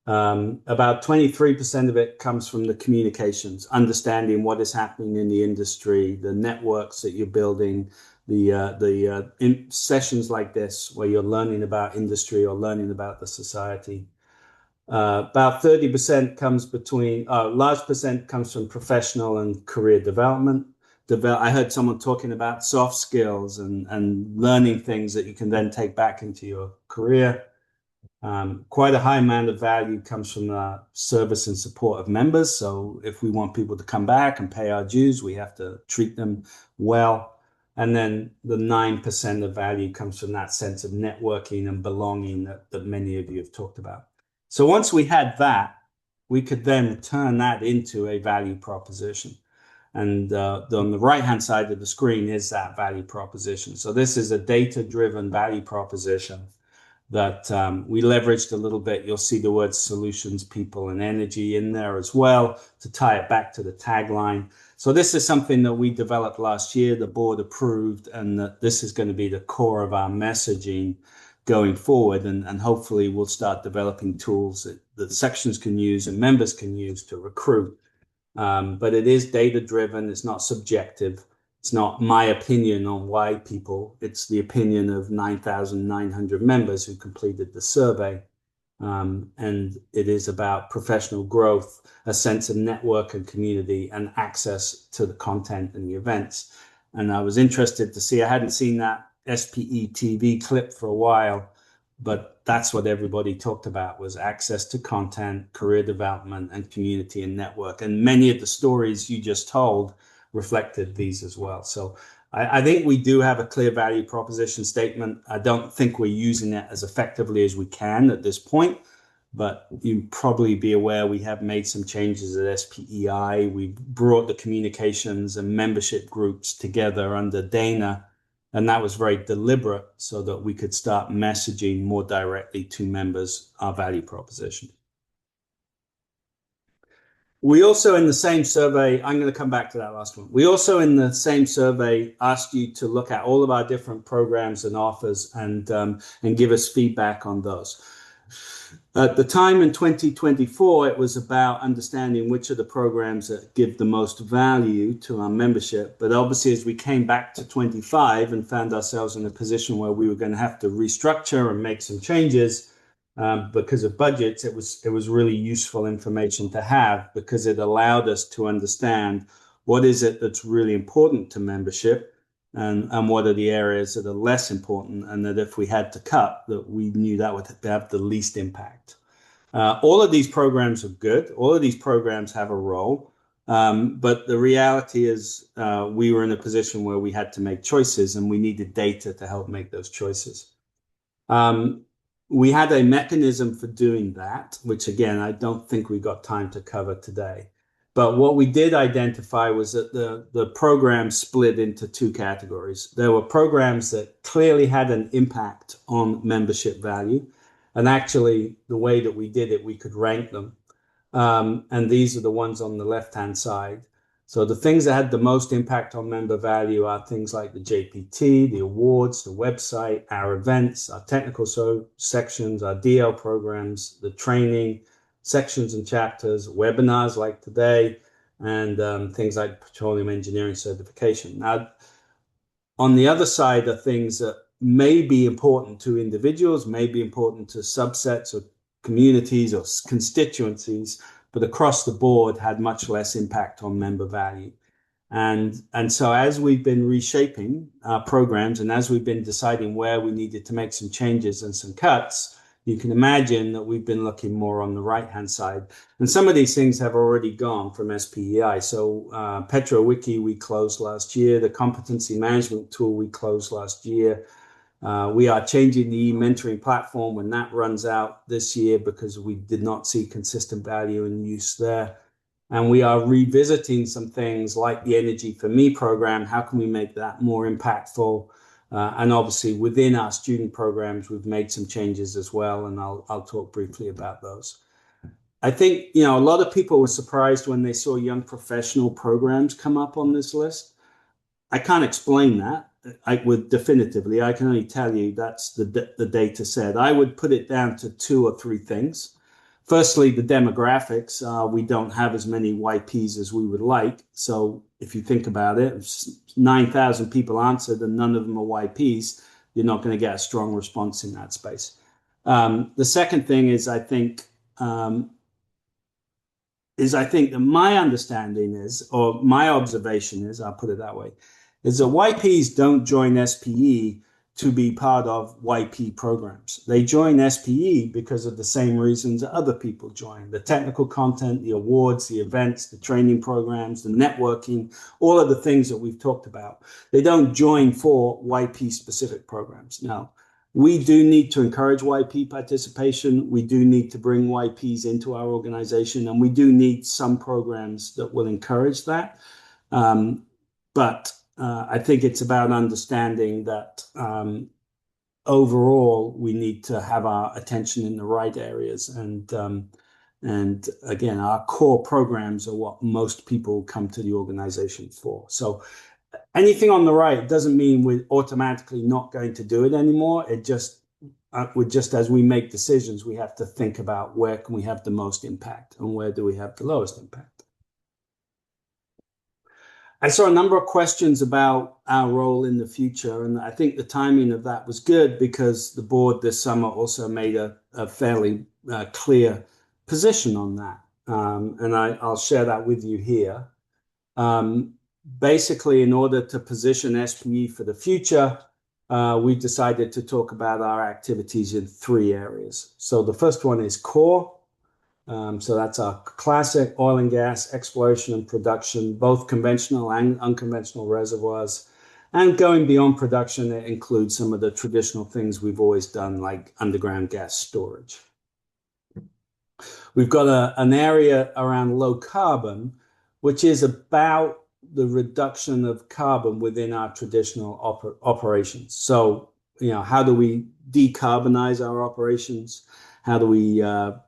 About 23% of it comes from the communications, understanding what is happening in the industry, the networks that you're building, in sessions like this where you're learning about industry or learning about the society. About 30% large percent comes from professional and career development. I heard someone talking about soft skills and learning things that you can then take back into your career. Quite a high amount of value comes from the service and support of members. So if we want people to come back and pay our dues, we have to treat them well. And then the 9% of value comes from that sense of networking and belonging that many of you have talked about. So once we had that, we could then turn that into a value proposition. And on the right-hand side of the screen is that value proposition. So this is a data-driven value proposition that we leveraged a little bit. You'll see the words solutions, people, and energy in there as well to tie it back to the tagline. So this is something that we developed last year, the board approved, and that this is going to be the core of our messaging going forward. And hopefully we'll start developing tools that sections can use and members can use to recruit. But it is data-driven. It's not subjective. It's not my opinion on why people. It's the opinion of 9,900 members who completed the survey. And it is about professional growth, a sense of network and community, and access to the content and the events. And I was interested to see, I hadn't seen that SPE TV clip for a while, but that's what everybody talked about was access to content, career development, and community and network. And many of the stories you just told reflected these as well. So I think we do have a clear value proposition statement. I don't think we're using it as effectively as we can at this point, but you probably be aware we have made some changes at SPEI. We've brought the communications and membership groups together under Dana, and that was very deliberate so that we could start messaging more directly to members our value proposition. We also, in the same survey, I'm going to come back to that last one. We also, in the same survey, asked you to look at all of our different programs and offers and give us feedback on those. At the time in 2024, it was about understanding which of the programs that give the most value to our membership. But obviously, as we came back to 25 and found ourselves in a position where we were going to have to restructure and make some changes, because of budgets, it was really useful information to have because it allowed us to understand what is it that's really important to membership and what are the areas that are less important, and that if we had to cut, that we knew that would have the least impact. All of these programs are good. All of these programs have a role. But the reality is we were in a position where we had to make choices and we needed data to help make those choices. We had a mechanism for doing that, which again, I don't think we got time to cover today. But what we did identify was that the program split into two categories. There were programs that clearly had an impact on membership value. And actually, the way that we did it, we could rank them. And these are the ones on the left-hand side. So the things that had the most impact on member value are things like the JPT, the awards, the website, our events, our technical sections, our DL programs, the training, sections and chapters, webinars like today, and things like petroleum engineering certification. Now, on the other side are things that may be important to individuals, may be important to subsets of communities or constituencies, but across the board had much less impact on member value. And so as we've been reshaping our programs and as we've been deciding where we needed to make some changes and some cuts, you can imagine that we've been looking more on the right-hand side. And some of these things have already gone from SPEI. So PetroWiki we closed last year. The competency management tool we closed last year. We are changing the mentoring platform when that runs out this year because we did not see consistent value and use there. And we are revisiting some things like the Energy for Me program. How can we make that more impactful? And obviously within our student programs, we've made some changes as well. And I'll talk briefly about those. I think, a lot of people were surprised when they saw young professional programs come up on this list. I can't explain that. Definitively, I can only tell you that's the data said. I would put it down to 2 or 3 things. Firstly, the demographics. We don't have as many YPs as we would like. So if you think about it, 9,000 people answered and none of them are YPs, you're not going to get a strong response in that space. The second thing is I think that my understanding is, or my observation is, I'll put it that way, is that YPs don't join SPE to be part of YP programs. They join SPE because of the same reasons other people join: the technical content, the awards, the events, the training programs, the networking, all of the things that we've talked about. They don't join for YP specific programs. Now, we do need to encourage YP participation. We do need to bring YPs into our organization, and we do need some programs that will encourage that. But I think it's about understanding that overall we need to have our attention in the right areas. And again, our core programs are what most people come to the organization for. So anything on the right doesn't mean we're automatically not going to do it anymore. It just, as we make decisions, we have to think about where can we have the most impact and where do we have the lowest impact. I saw a number of questions about our role in the future, and I think the timing of that was good because the board this summer also made a fairly clear position on that. And I'll share that with you here. Basically, in order to position SPE for the future, we decided to talk about our activities in 3 areas. So the first one is core. So that's our classic oil and gas exploration and production, both conventional and unconventional reservoirs. And going beyond production, it includes some of the traditional things we've always done, like underground gas storage. We've got an area around low carbon, which is about the reduction of carbon within our traditional operations. So, how do we decarbonize our operations? How do we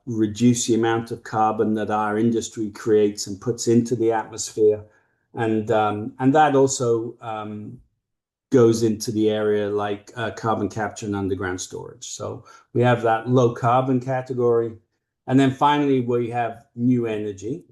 reduce the amount of carbon that our industry creates and puts into the atmosphere? And that also goes into the area like carbon capture and underground storage. So we have that low carbon category. And then finally, we have new energy.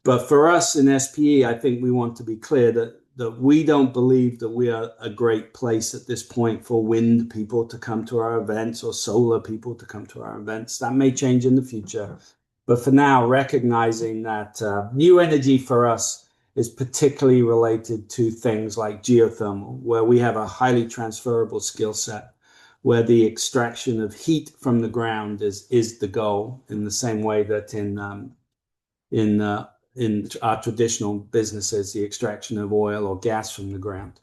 But for us in SPE, I think we want to be clear that we don't believe that we are a great place at this point for wind people to come to our events or solar people to come to our events. That may change in the future. But for now, recognizing that new energy for us is particularly related to things like geothermal, where we have a highly transferable skill set, where the extraction of heat from the ground is the goal, in the same way that in in our traditional businesses, the extraction of oil or gas from the ground.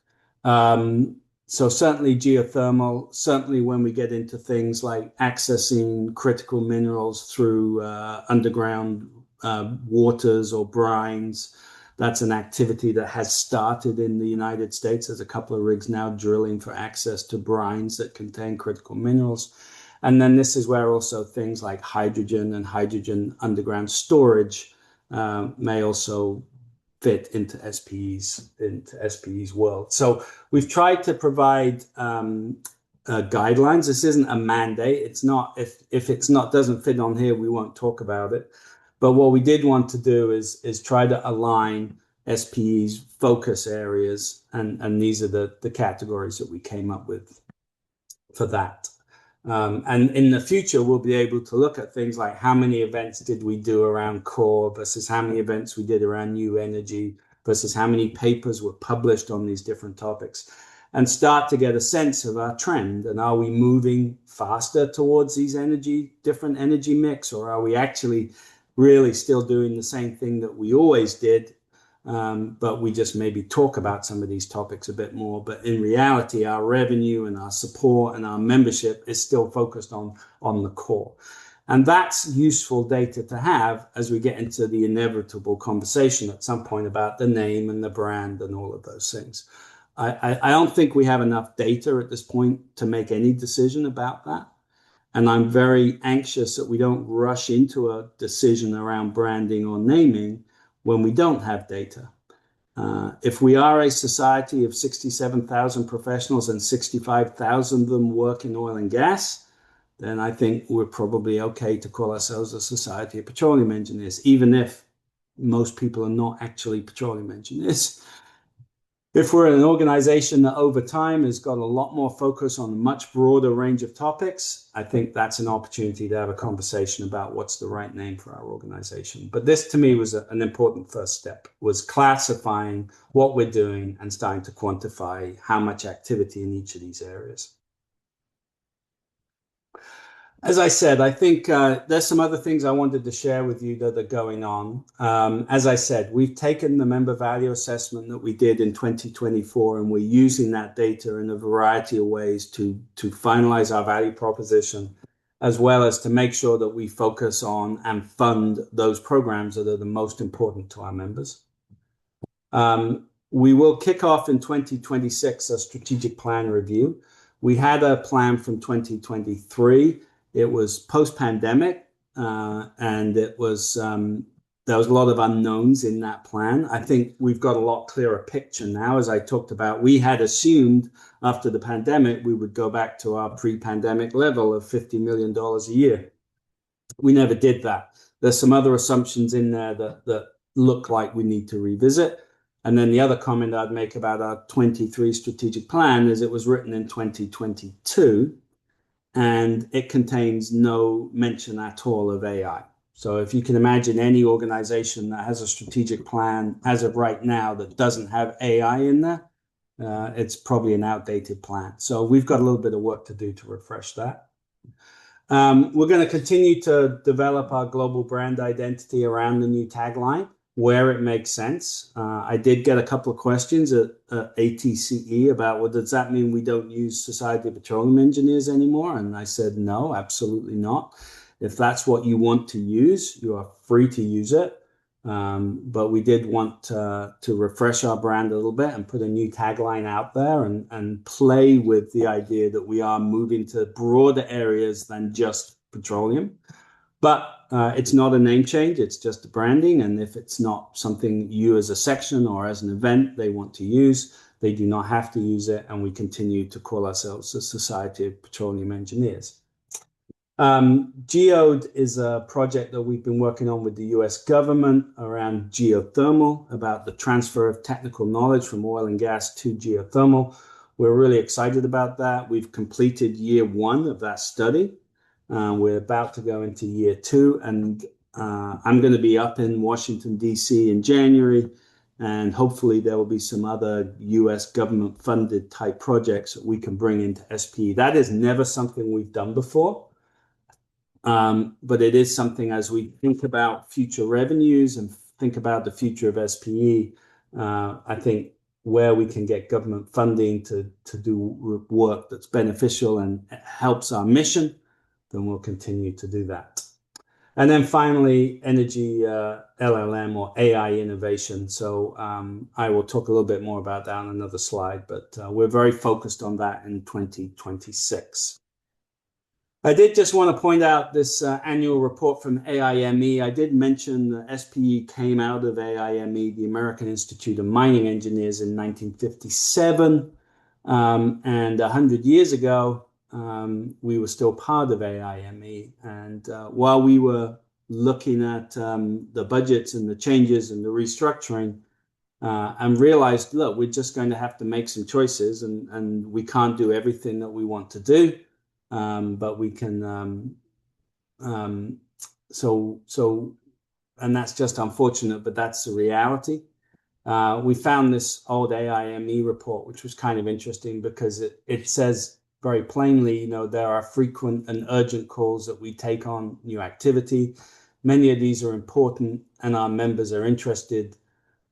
So certainly geothermal, certainly when we get into things like accessing critical minerals through underground waters or brines, that's an activity that has started in the United States. There's a couple of rigs now drilling for access to brines that contain critical minerals. And then this is where also things like hydrogen and hydrogen underground storage may also fit into SPE's world. So we've tried to provide guidelines. This isn't a mandate. It's not, if it's not doesn't fit on here, we won't talk about it. But what we did want to do is try to align SPE's focus areas, and these are the categories that we came up with for that. And in the future, we'll be able to look at things like how many events did we do around core versus how many events we did around new energy versus how many papers were published on these different topics, and start to get a sense of our trend. And are we moving faster towards these different energy mix, or are we actually really still doing the same thing that we always did? But we just maybe talk about some of these topics a bit more. But in reality, our revenue and our support and our membership is still focused on the core. And that's useful data to have as we get into the inevitable conversation at some point about the name and the brand and all of those things. I don't think we have enough data at this point to make any decision about that. And I'm very anxious that we don't rush into a decision around branding or naming when we don't have data. If we are a society of 67,000 professionals and 65,000 of them work in oil and gas, then I think we're probably okay to call ourselves a society of petroleum engineers, even if most people are not actually petroleum engineers. If we're an organization that over time has got a lot more focus on a much broader range of topics, I think that's an opportunity to have a conversation about what's the right name for our organization. But this to me was an important first step, was classifying what we're doing and starting to quantify how much activity in each of these areas. As I said, I think there's some other things I wanted to share with you that are going on. As I said, we've taken the member value assessment that we did in 2024, and we're using that data in a variety of ways to finalize our value proposition, as well as to make sure that we focus on and fund those programs that are the most important to our members. We will kick off in 2026 a strategic plan review. We had a plan from 2023. It was post-pandemic, and it was there was a lot of unknowns in that plan. I think we've got a lot clearer picture now. As I talked about, we had assumed after the pandemic we would go back to our pre-pandemic level of $50 million a year. We never did that. There's some other assumptions in there that look like we need to revisit. And then the other comment I'd make about our 23 strategic plan is it was written in 2022. And it contains no mention at all of AI. So if you can imagine any organization that has a strategic plan as of right now that doesn't have AI in there, it's probably an outdated plan. So we've got a little bit of work to do to refresh that. We're going to continue to develop our global brand identity around the new tagline where it makes sense. I did get a couple of questions at ATCE about, well, does that mean we don't use Society of Petroleum Engineers anymore? And I said, no, absolutely not. If that's what you want to use, you are free to use it. But we did want to refresh our brand a little bit and put a new tagline out there and play with the idea that we are moving to broader areas than just petroleum. But it's not a name change, it's just a branding. And if it's not something you as a section or as an event they want to use, they do not have to use it. And we continue to call ourselves the Society of Petroleum Engineers. Geode is a project that we've been working on with the US government around geothermal, about the transfer of technical knowledge from oil and gas to geothermal. We're really excited about that. We've completed year 1 of that study. We're about to go into year 2, and I'm going to be up in Washington, D.C. in January, and hopefully there will be some other U.S. government-funded type projects that we can bring into SPE. That is never something we've done before, but it is something as we think about future revenues and think about the future of SPE, I think where we can get government funding to do work that's beneficial and helps our mission, then we'll continue to do that. And then finally, energy LLM or AI innovation. So I will talk a little bit more about that on another slide, but we're very focused on that in 2026. I did just want to point out this annual report from AIME. I did mention that SPE came out of AIME, the American Institute of Mining Engineers, in 1957. And 100 years ago, we were still part of AIME. And while we were looking at the budgets and the changes and the restructuring, and realized, look, we're just going to have to make some choices, and we can't do everything that we want to do. But we can, and that's just unfortunate, but that's the reality. We found this old AIME report, which was kind of interesting because it says very plainly, there are frequent and urgent calls that we take on new activity. Many of these are important and our members are interested,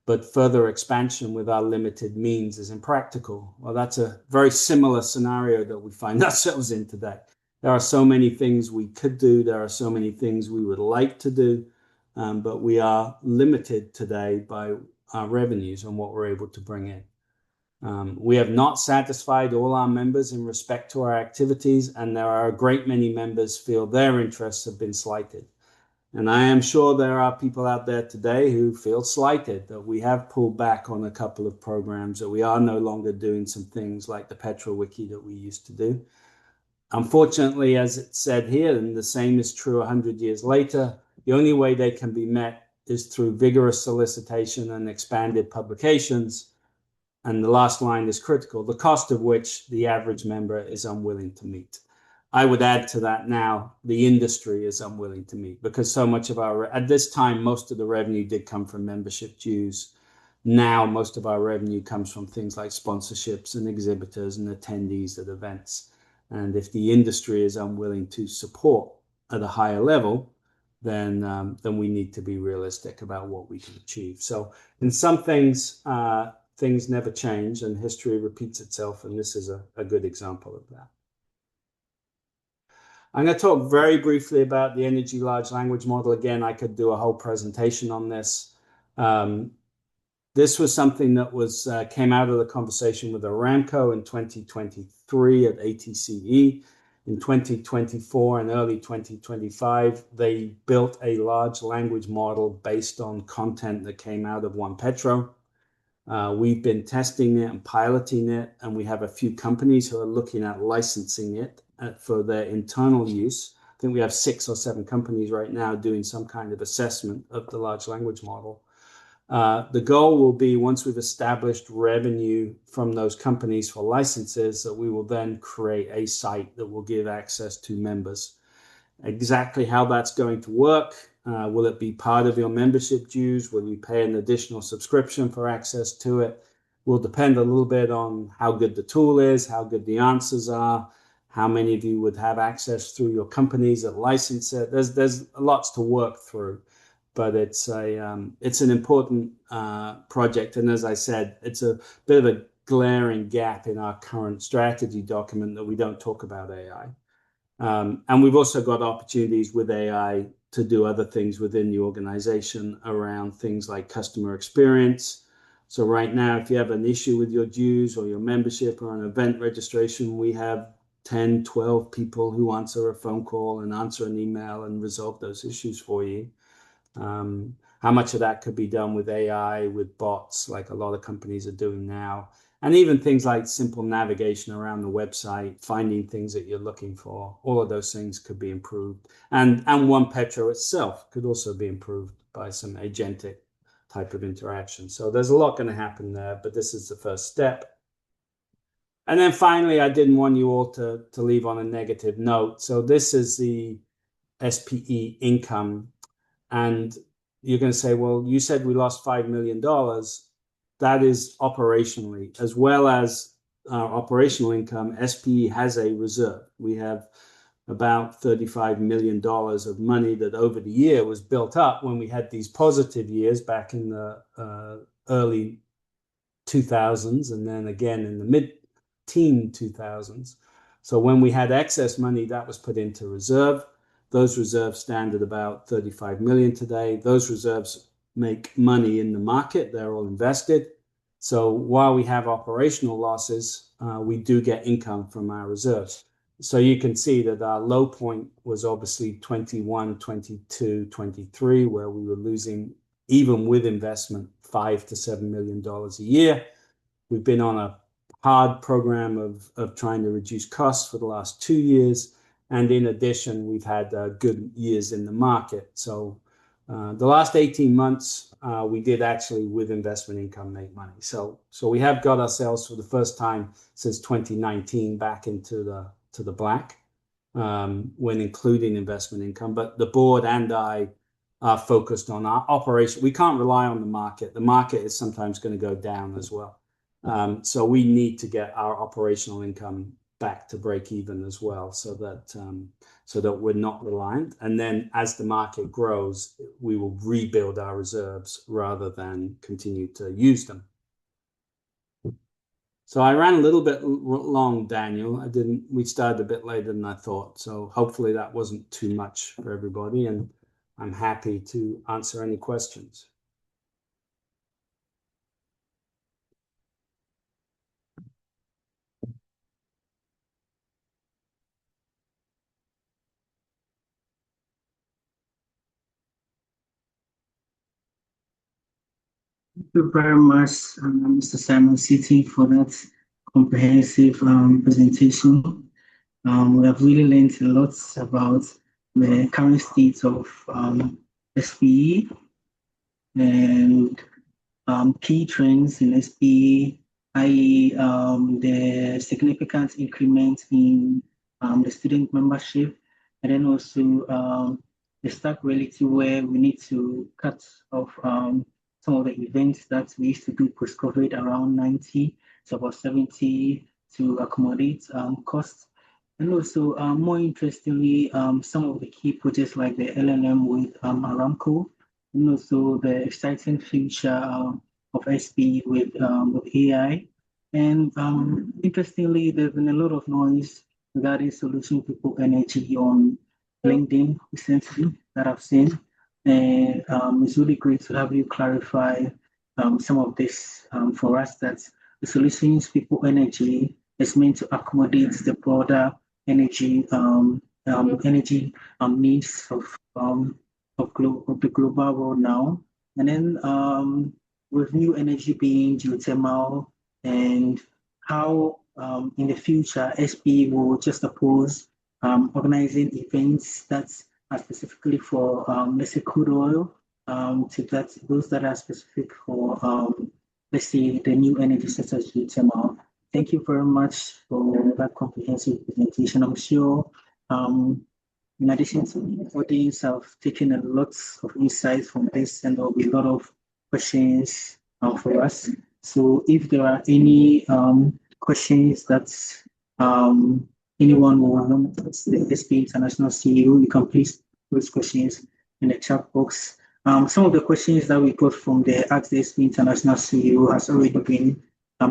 but further expansion with our limited means is impractical. Well, that's a very similar scenario that we find ourselves in today. There are so many things we could do. There are so many things we would like to do, but we are limited today by our revenues and what we're able to bring in. We have not satisfied all our members in respect to our activities, and there are a great many members feel their interests have been slighted. And I am sure there are people out there today who feel slighted that we have pulled back on a couple of programs, that we are no longer doing some things like the PetroWiki that we used to do. Unfortunately, as it's said here, and the same is true 100 years later, the only way they can be met is through vigorous solicitation and expanded publications. And the last line is critical, the cost of which the average member is unwilling to meet. I would add to that now, the industry is unwilling to meet, because so much of at this time, most of the revenue did come from membership dues. Now, most of our revenue comes from things like sponsorships and exhibitors and attendees at events. And if the industry is unwilling to support at a higher level, then we need to be realistic about what we can achieve. So in some things, things never change and history repeats itself. And this is a good example of that. I'm going to talk very briefly about the energy large language model. Again, I could do a whole presentation on this. This was something that came out of the conversation with Aramco in 2023 at ATCE. In 2024 and early 2025, they built a large language model based on content that came out of OnePetro. We've been testing it and piloting it, and we have a few companies who are looking at licensing it for their internal use. I think we have 6 or 7 companies right now doing some kind of assessment of the large language model. The goal will be, once we've established revenue from those companies for licenses, that we will then create a site that will give access to members. Exactly how that's going to work, will it be part of your membership dues? Will you pay an additional subscription for access to it? Will depend a little bit on how good the tool is, how good the answers are, how many of you would have access through your companies that license it. There's lots to work through, but it's an important project. And as I said, it's a bit of a glaring gap in our current strategy document that we don't talk about AI. And we've also got opportunities with AI to do other things within the organization around things like customer experience. So right now, if you have an issue with your dues or your membership or an event registration, we have 10, 12 people who answer a phone call and answer an email and resolve those issues for you. How much of that could be done with AI, with bots, like a lot of companies are doing now, and even things like simple navigation around the website, finding things that you're looking for. All of those things could be improved. And OnePetro itself could also be improved by some agentic type of interaction. So there's a lot going to happen there, but this is the first step. And then finally, I didn't want you all to leave on a negative note. So this is the SPE income. And you're going to say, well, you said we lost $5 million. That is operationally, as well as our operational income. SPE has a reserve. We have about $35 million of money that over the year was built up when we had these positive years back in the early 2000s and then again in the mid-teen 2000s. So when we had excess money, that was put into reserve. Those reserves stand at about 35 million today. Those reserves make money in the market. They're all invested. So while we have operational losses, we do get income from our reserves. So you can see that our low point was obviously 21, 22, 23, where we were losing, even with investment, $5 to $7 million a year. We've been on a hard program of trying to reduce costs for the last 2 years. And in addition, we've had good years in the market. So the last 18 months, we did actually, with investment income, make money. So we have got ourselves for the first time since 2019 back into the black when including investment income. But the board and I are focused on our operation. We can't rely on the market. The market is sometimes going to go down as well. So we need to get our operational income back to break even as well, so that we're not reliant. And then as the market grows, we will rebuild our reserves rather than continue to use them. So I ran a little bit long, Daniel. We started a bit later than I thought. So hopefully that wasn't too much for everybody. And I'm happy to answer any questions. Thank you very much, Mr. Simon City, for that comprehensive presentation. We have really learned a lot about the current state of SPE and key trends in SPE, i.e. The significant increment in the student membership, and then also the stark reality where we need to cut off some of the events that we used to do post-COVID around 90, so about 70 to accommodate costs. And also, more interestingly, some of the key projects like the LLM with Aramco, and also the exciting future of SPE with AI. And interestingly, there's been a lot of noise regarding Solution People Energy on LinkedIn recently that I've seen. And it's really great to have you clarify some of this for us, that the Solutions People Energy is meant to accommodate the broader energy needs of the global world now. And then with new energy being geothermal, and how in the future SPE will just oppose organizing events that are specifically for let's say crude oil, to those that are specific for let's say the new energy such as geothermal. Thank you very much for that comprehensive presentation. I'm sure in addition to the audience, I've taken a lot of insights from this, and there'll be a lot of questions for us. So if there are any questions that anyone will want the SPE International CEO, you can please post questions in the chat box. Some of the questions that we got from the Ask the SPE International CEO has already been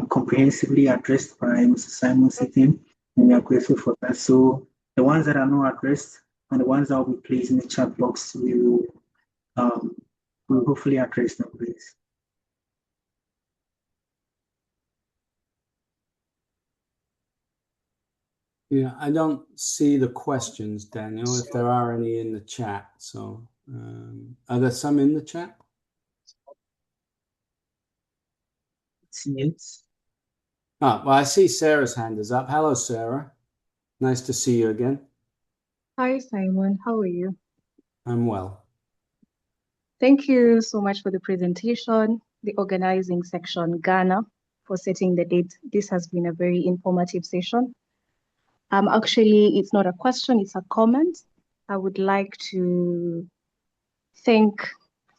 comprehensively addressed by Mr. Simon Sitting, and we are grateful for that. So the ones that are not addressed and the ones that will be placed in the chat box, we will hopefully address them, please. Yeah, I don't see the questions, Daniel, if there are any in the chat. So are there some in the chat? See it. Oh, well, I see Sarah's hand is up. Hello, Sarah. Nice to see you again. Hi, Simon. How are you? I'm well. Thank you so much for the presentation, the organizing section, Ghana, for setting the date. This has been a very informative session. Actually, it's not a question, it's a comment. I would like to thank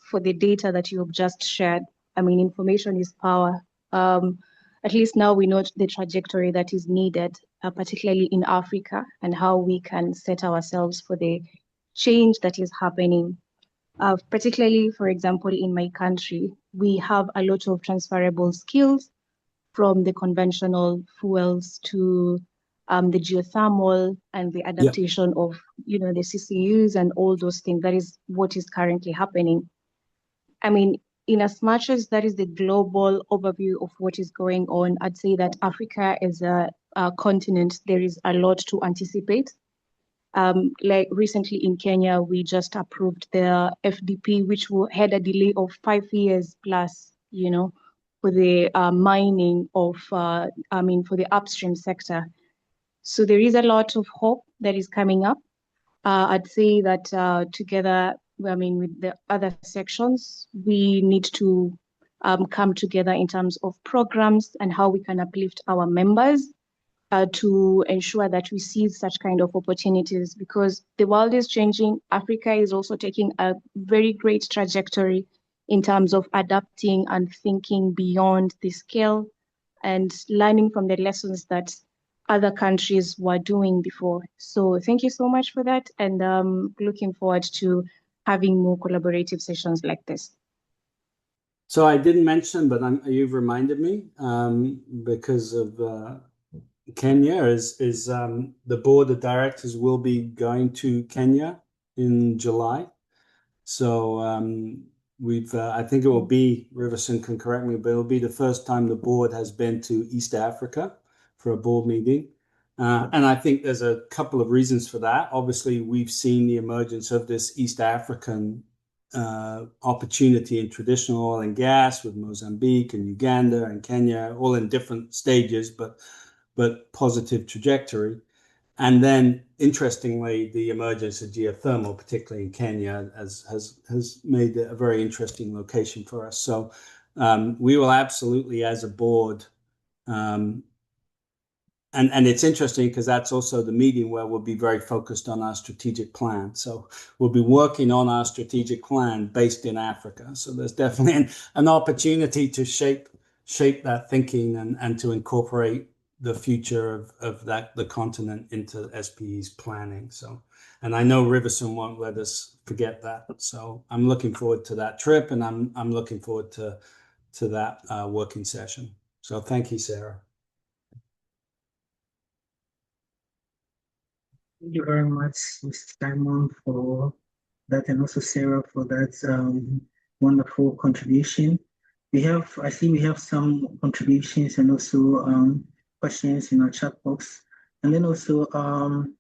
for the data that you have just shared. I mean, information is power. At least now we know the trajectory that is needed particularly in Africa, and how we can set ourselves for the change that is happening. Particularly, for example, in my country, we have a lot of transferable skills from the conventional fuels to the geothermal and the adaptation of, the CCUs and all those things. That is what is currently happening. I mean, in as much as that is the global overview of what is going on, I'd say that Africa is a continent. There is a lot to anticipate. Like recently in Kenya, we just approved the FDP, which had a delay of 5 years plus, for the mining of, for the upstream sector. So there is a lot of hope that is coming up. I'd say that together, with the other sections, we need to come together in terms of programs and how we can uplift our members to ensure that we seize such kind of opportunities, because the world is changing. Africa is also taking a very great trajectory in terms of adapting and thinking beyond the scale and learning from the lessons that other countries were doing before. So thank you so much for that, and looking forward to having more collaborative sessions like this. So I didn't mention, but you've reminded me because of Kenya is the board of directors will be going to Kenya in July. So I think it will be, Riverson can correct me, but it'll be the first time the board has been to East Africa for a board meeting. And I think there's a couple of reasons for that. Obviously, we've seen the emergence of this East African opportunity in traditional oil and gas with Mozambique and Uganda and Kenya, all in different stages, but positive trajectory. And then, interestingly, the emergence of geothermal, particularly in Kenya, has made it a very interesting location for us. So we will absolutely, as a board, and it's interesting because that's also the meeting where we'll be very focused on our strategic plan. So we'll be working on our strategic plan based in Africa. So there's definitely an opportunity to shape that thinking and to incorporate the future of the continent into SPE's planning. So, and I know Riverson won't let us forget that. So I'm looking forward to that trip, and I'm looking forward to that working session. So thank you, Sarah. Thank you very much, Mr. Simon, for that, and also Sarah for that wonderful contribution. I see we have some contributions and also questions in our chat box, and then also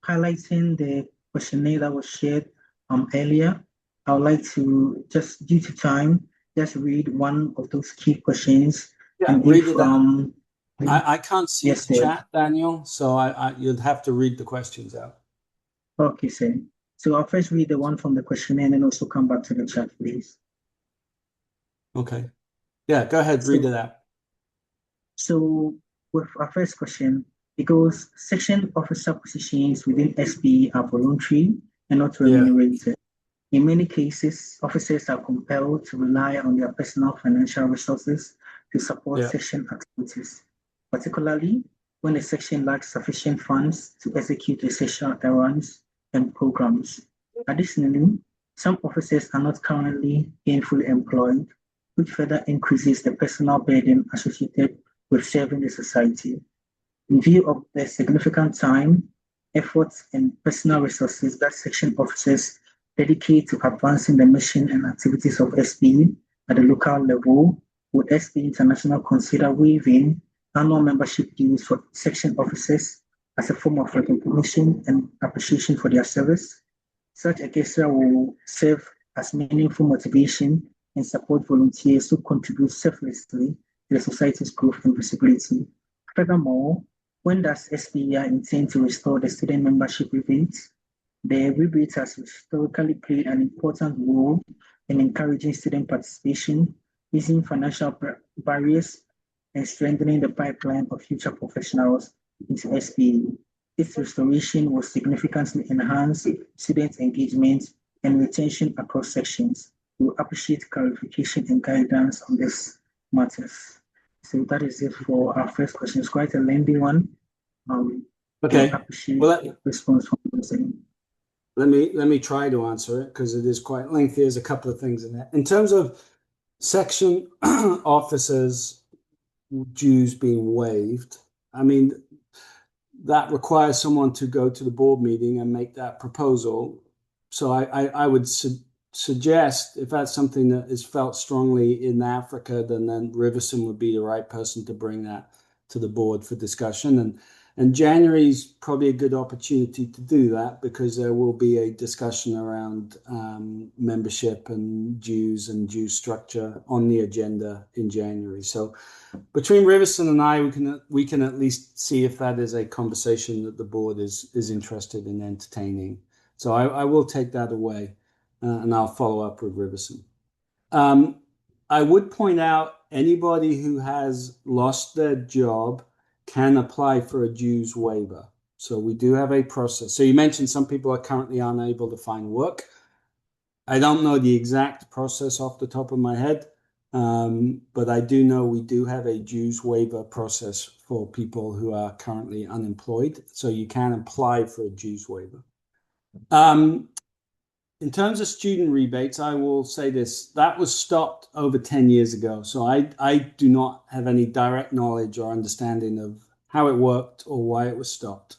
highlighting the questionnaire that was shared earlier. I would like to, just due to time, just read one of those key questions. Yeah, and read if, it out. I can't see yes, the chat, Daniel, so you'd have to read the questions out. Okay, sir. So I'll first read the one from the questionnaire and then also come back to the chat, please. Okay. Yeah, go ahead, read it out. So with our first question, it goes, section officer positions within SPE are voluntary and not remunerated. In many cases, officers are compelled to rely on their personal financial resources to support section activities, particularly when the section lacks sufficient funds to execute the section errands and programs. Additionally, some officers are not currently gainfully employed, which further increases the personal burden associated with serving the society. In view of the significant time, efforts, and personal resources that section officers dedicate to advancing the mission and activities of SPE at the local level, would SPE International consider waiving annual membership dues for section officers as a form of recognition and appreciation for their service? Such a gesture will serve as meaningful motivation and support volunteers who contribute selflessly to the society's growth and visibility. Furthermore, when does SPE intend to restore the student membership rebates? The rebate has historically played an important role in encouraging student participation, easing financial barriers, and strengthening the pipeline of future professionals into SPE. Its restoration will significantly enhance student engagement and retention across sections. We will appreciate clarification and guidance on this matters. So that is it for our first question. It's quite a lengthy one. Okay. Appreciate Well, response from the let me try to answer it because it is quite lengthy. There's a couple of things in there. In terms of section officers' dues being waived, I mean, that requires someone to go to the board meeting and make that proposal. So I would suggest if that's something that is felt strongly in Africa, then Riverson would be the right person to bring that to the board for discussion. And January is probably a good opportunity to do that because there will be a discussion around membership and dues and due structure on the agenda in January. So between Riverson and I, we can at least see if that is a conversation that the board is interested in entertaining. So I will take that away and I'll follow up with Riverson. I would point out anybody who has lost their job can apply for a dues waiver. So we do have a process. So you mentioned some people are currently unable to find work. I don't know the exact process off the top of my head, but I do know we do have a dues waiver process for people who are currently unemployed. So you can apply for a dues waiver. In terms of student rebates, I will say this, that was stopped over 10 years ago. So I do not have any direct knowledge or understanding of how it worked or why it was stopped.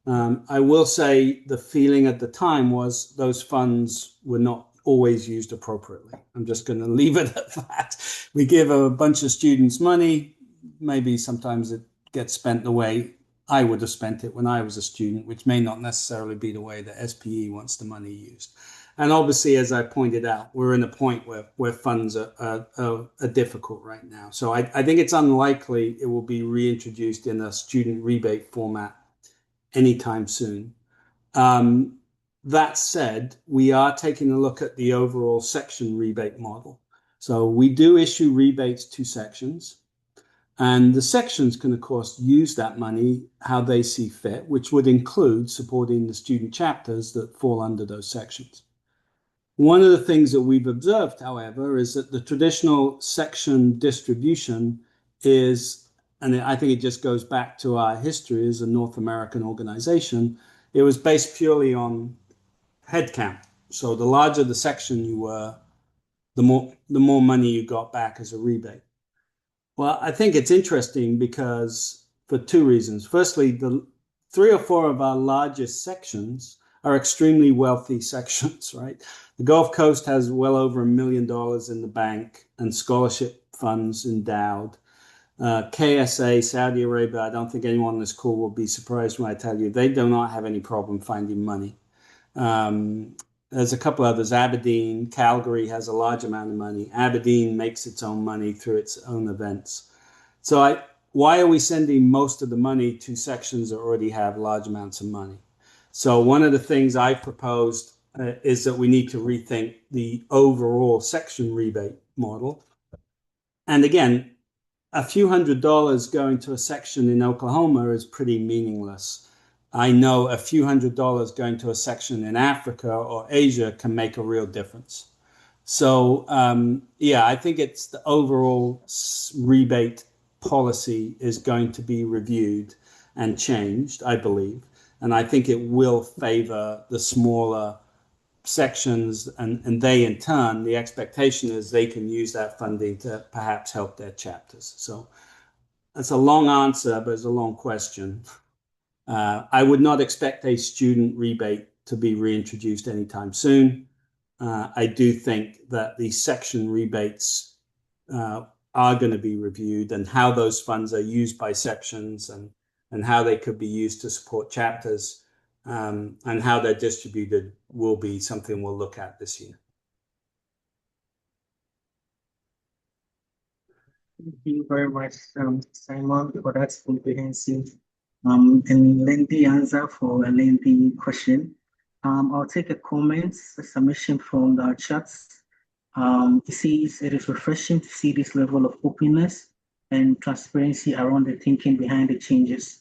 I will say the feeling at the time was those funds were not always used appropriately. I'm just going to leave it at that. We give a bunch of students money. Maybe sometimes it gets spent the way I would have spent it when I was a student, which may not necessarily be the way that SPE wants the money used. And obviously, as I pointed out, we're in a point where funds are difficult right now. So I think it's unlikely it will be reintroduced in a student rebate format anytime soon. That said, we are taking a look at the overall section rebate model. So we do issue rebates to sections. And the sections can, of course, use that money how they see fit, which would include supporting the student chapters that fall under those sections. One of the things that we've observed, however, is that the traditional section distribution is, and I think it just goes back to our history as a North American organization, it was based purely on headcount. So the larger the section you were, the more money you got back as a rebate. Well, I think it's interesting because for two reasons. Firstly, the 3 or 4 of our largest sections are extremely wealthy sections, right? The Gulf Coast has well over $1 million in the bank and scholarship funds endowed. KSA, Saudi Arabia, I don't think anyone on this call will be surprised when I tell you they do not have any problem finding money. There's a couple others. Aberdeen, Calgary has a large amount of money. Aberdeen makes its own money through its own events. So why are we sending most of the money to sections that already have large amounts of money? So one of the things I proposed is that we need to rethink the overall section rebate model. And again, a few $100s going to a section in Oklahoma is pretty meaningless. I know a few $100s going to a section in Africa or Asia can make a real difference. So, I think it's the overall rebate policy is going to be reviewed and changed, I believe. And I think it will favor the smaller sections and they in turn, the expectation is they can use that funding to perhaps help their chapters. So that's a long answer, but it's a long question. I would not expect a student rebate to be reintroduced anytime soon. I do think that the section rebates are going to be reviewed and how those funds are used by sections and how they could be used to support chapters and how they're distributed will be something we'll look at this year. Thank you very much, Simon, for that comprehensive and lengthy answer for a lengthy question. I'll take a submission from the chats. It says it is refreshing to see this level of openness and transparency around the thinking behind the changes.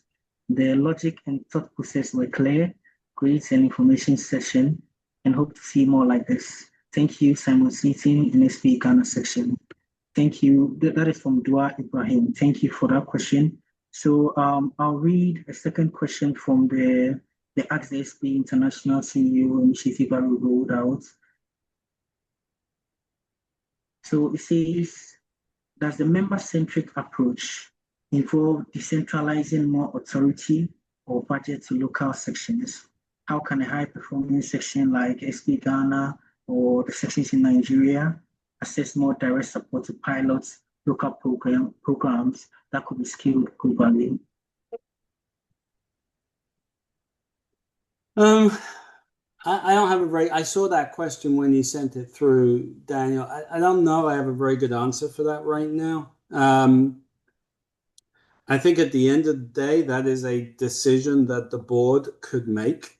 The logic and thought process were clear, great and information session, and hope to see more like this. Thank you, Simon Seating in SPE Ghana section. Thank you. That is from Dua Ibrahim. Thank you for that question. So I'll read a second question from the Ask the SPE International CEO initiative that we rolled out. So it says, does the member-centric approach involve decentralizing more authority or budget to local sections? How can a high-performing section like SPE Ghana or the sections in Nigeria access more direct support to pilot local programs that could be scaled globally? I don't have a very, I saw that question when you sent it through, Daniel. I don't know. I have a very good answer for that right now. I think at the end of the day, that is a decision that the board could make.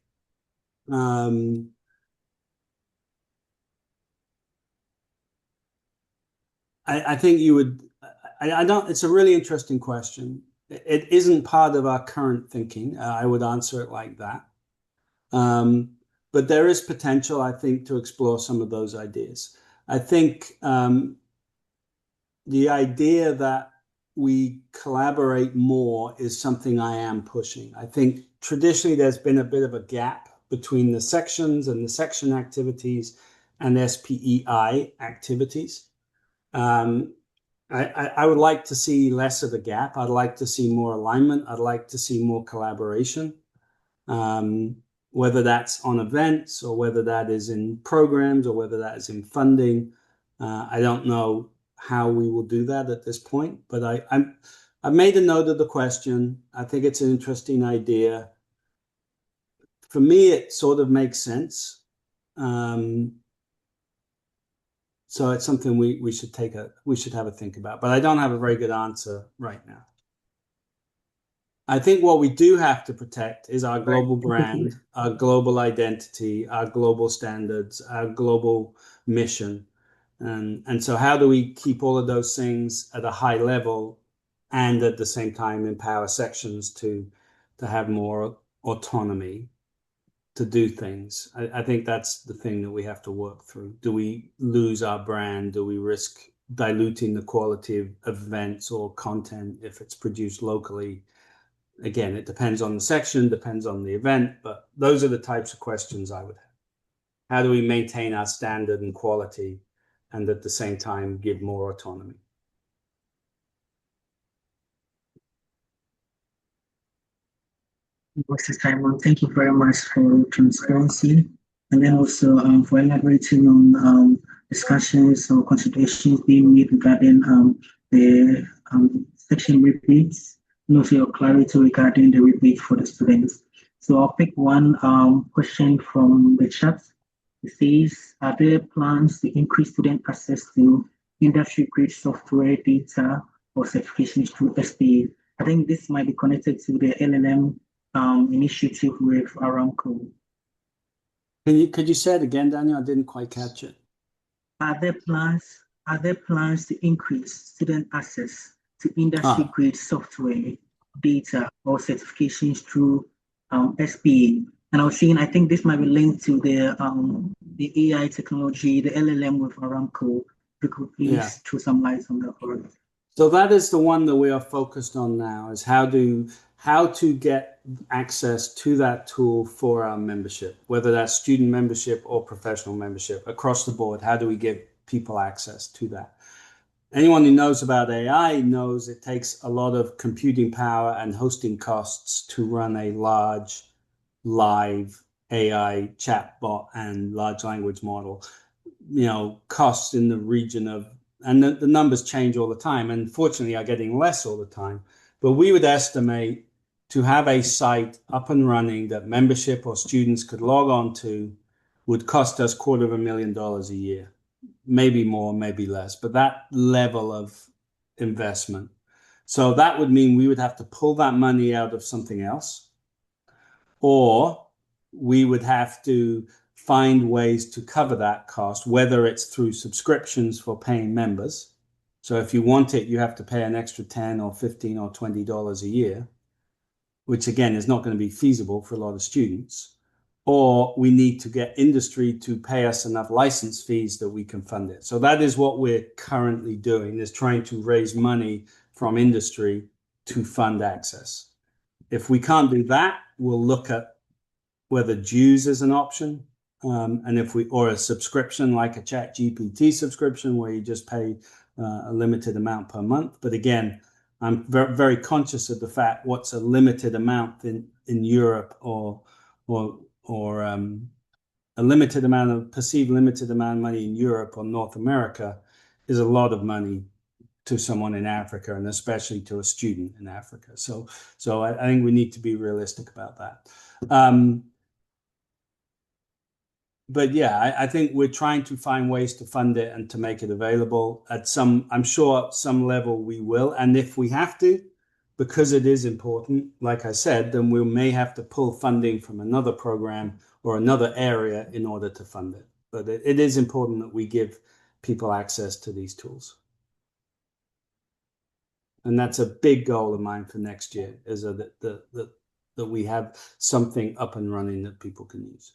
I think you would, I don't, it's a really interesting question. It isn't part of our current thinking. I would answer it like that. But there is potential, I think, to explore some of those ideas. I think the idea that we collaborate more is something I am pushing. I think traditionally there's been a bit of a gap between the sections and the section activities and SPEI activities. I would like to see less of a gap. I'd like to see more alignment. I'd like to see more collaboration. Whether that's on events or whether that is in programs or whether that is in funding. I don't know how we will do that at this point, but I made a note of the question. I think it's an interesting idea. For me, it sort of makes sense. So it's something we should have a think about, but I don't have a very good answer right now. I think what we do have to protect is our global brand, our global identity, our global standards, our global mission. And so how do we keep all of those things at a high level and at the same time empower sections to have more autonomy to do things? I think that's the thing that we have to work through. Do we lose our brand? Do we risk diluting the quality of events or content if it's produced locally? Again, it depends on the section, depends on the event, but those are the types of questions I would have. How do we maintain our standard and quality and at the same time give more autonomy? Mr. Simon, thank you very much for transparency and then also for elaborating on discussions or considerations being made regarding the section rebates and also your clarity regarding the rebate for the students. So I'll pick one question from the chat. It says, are there plans to increase student access to industry-grade software data or certifications through SPE? I think this might be connected to the LLM initiative with Aramco. Could you say it again, Daniel? I didn't quite catch it. Are there plans to increase student access to industry-grade software, data, or certifications through SPE? And I was saying, I think this might be linked to the AI technology, the LLM with Aramco. You could please throw some light on that. So that is the one that we are focused on now, is how to get access to that tool for our membership, whether that's student membership or professional membership across the board. How do we give people access to that? Anyone who knows about AI knows it takes a lot of computing power and hosting costs to run a large live AI chatbot and large language model. Costs in the region of, and the numbers change all the time, and fortunately are getting less all the time. But we would estimate to have a site up and running that membership or students could log on to would cost us $250,000 a year, maybe more, maybe less, but that level of investment. So that would mean we would have to pull that money out of something else, or we would have to find ways to cover that cost, whether it's through subscriptions for paying members. So if you want it, you have to pay an extra $10 or $15 or $20 a year, which again is not going to be feasible for a lot of students. Or we need to get industry to pay us enough license fees that we can fund it. So that is what we're currently doing, is trying to raise money from industry to fund access. If we can't do that, we'll look at whether dues is an option, or a subscription like a ChatGPT subscription where you just pay a limited amount per month. But again, I'm very, very conscious of the fact what's a limited amount in Europe or a limited amount of perceived limited amount of money in Europe or North America is a lot of money to someone in Africa, and especially to a student in Africa. So I think we need to be realistic about that. But yeah, I think we're trying to find ways to fund it and to make it available at I'm sure at some level we will. And if we have to, because it is important, like I said, then we may have to pull funding from another program or another area in order to fund it. But it is important that we give people access to these tools. And that's a big goal of mine for next year, is that we have something up and running that people can use.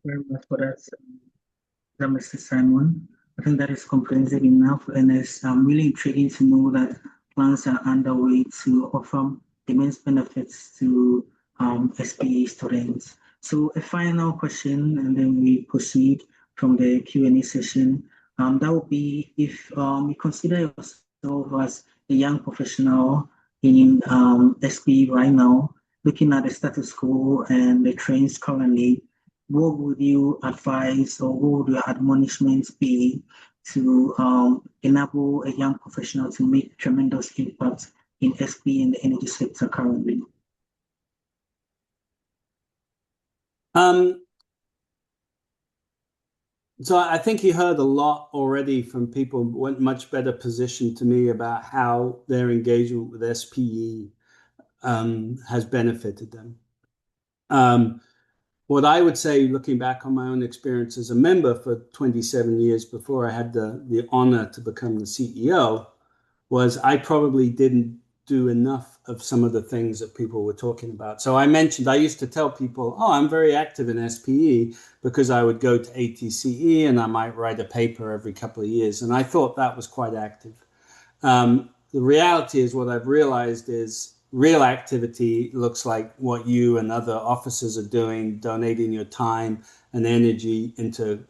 Very much for that, Mr. Simon. I think that is comprehensive enough, and it's really intriguing to know that plans are underway to offer immense benefits to SPE students. So a final question, and then we proceed from the Q&A session. That would be, if you consider yourself as a young professional in SPE right now, looking at the status quo and the trends currently, what would you advise or what would your admonishments be to enable a young professional to make tremendous impact in SPE and the energy sector currently? So I think you heard a lot already from people much better positioned to me about how their engagement with SPE has benefited them. What I would say, looking back on my own experience as a member for 27 years before I had the honor to become the CEO, was I probably didn't do enough of some of the things that people were talking about. So I used to tell people, oh, I'm very active in SPE because I would go to ATCE and I might write a paper every couple of years. And I thought that was quite active. The reality is what I've realized is real activity looks like what you and other officers are doing, donating your time and energy into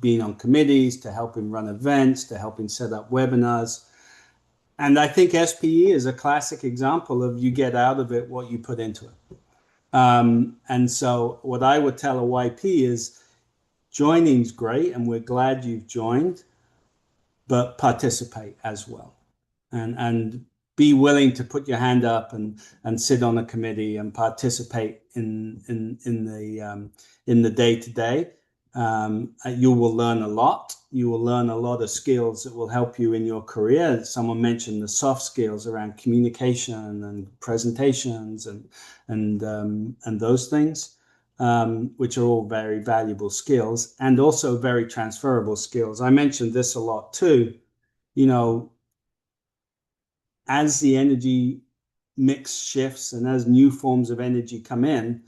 being on committees, to helping run events, to helping set up webinars. And I think SPE is a classic example of you get out of it what you put into it. And so what I would tell a YP is joining's great and we're glad you've joined, but participate as well. And be willing to put your hand up and sit on a committee and participate in the day-to-day. You will learn a lot. You will learn a lot of skills that will help you in your career. Someone mentioned the soft skills around communication and presentations and those things, which are all very valuable skills and also very transferable skills. I mentioned this a lot too. As the energy mix shifts and as new forms of energy come in,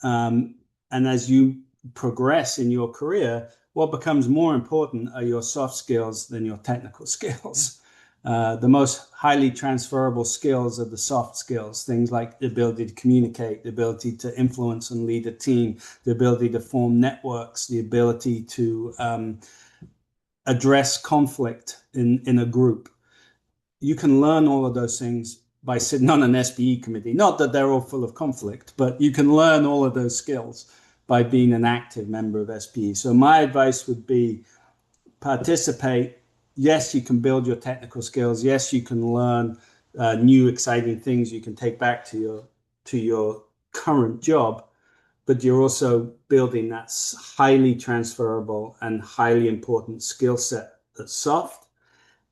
and as you progress in your career, what becomes more important are your soft skills than your technical skills. The most highly transferable skills are the soft skills, things like the ability to communicate, the ability to influence and lead a team, the ability to form networks, the ability to address conflict in a group. You can learn all of those things by sitting on an SPE committee. Not that they're all full of conflict, but you can learn all of those skills by being an active member of SPE. So my advice would be participate. Yes, you can build your technical skills. Yes, you can learn new exciting things you can take back to your current job, but you're also building that highly transferable and highly important skill set that's soft,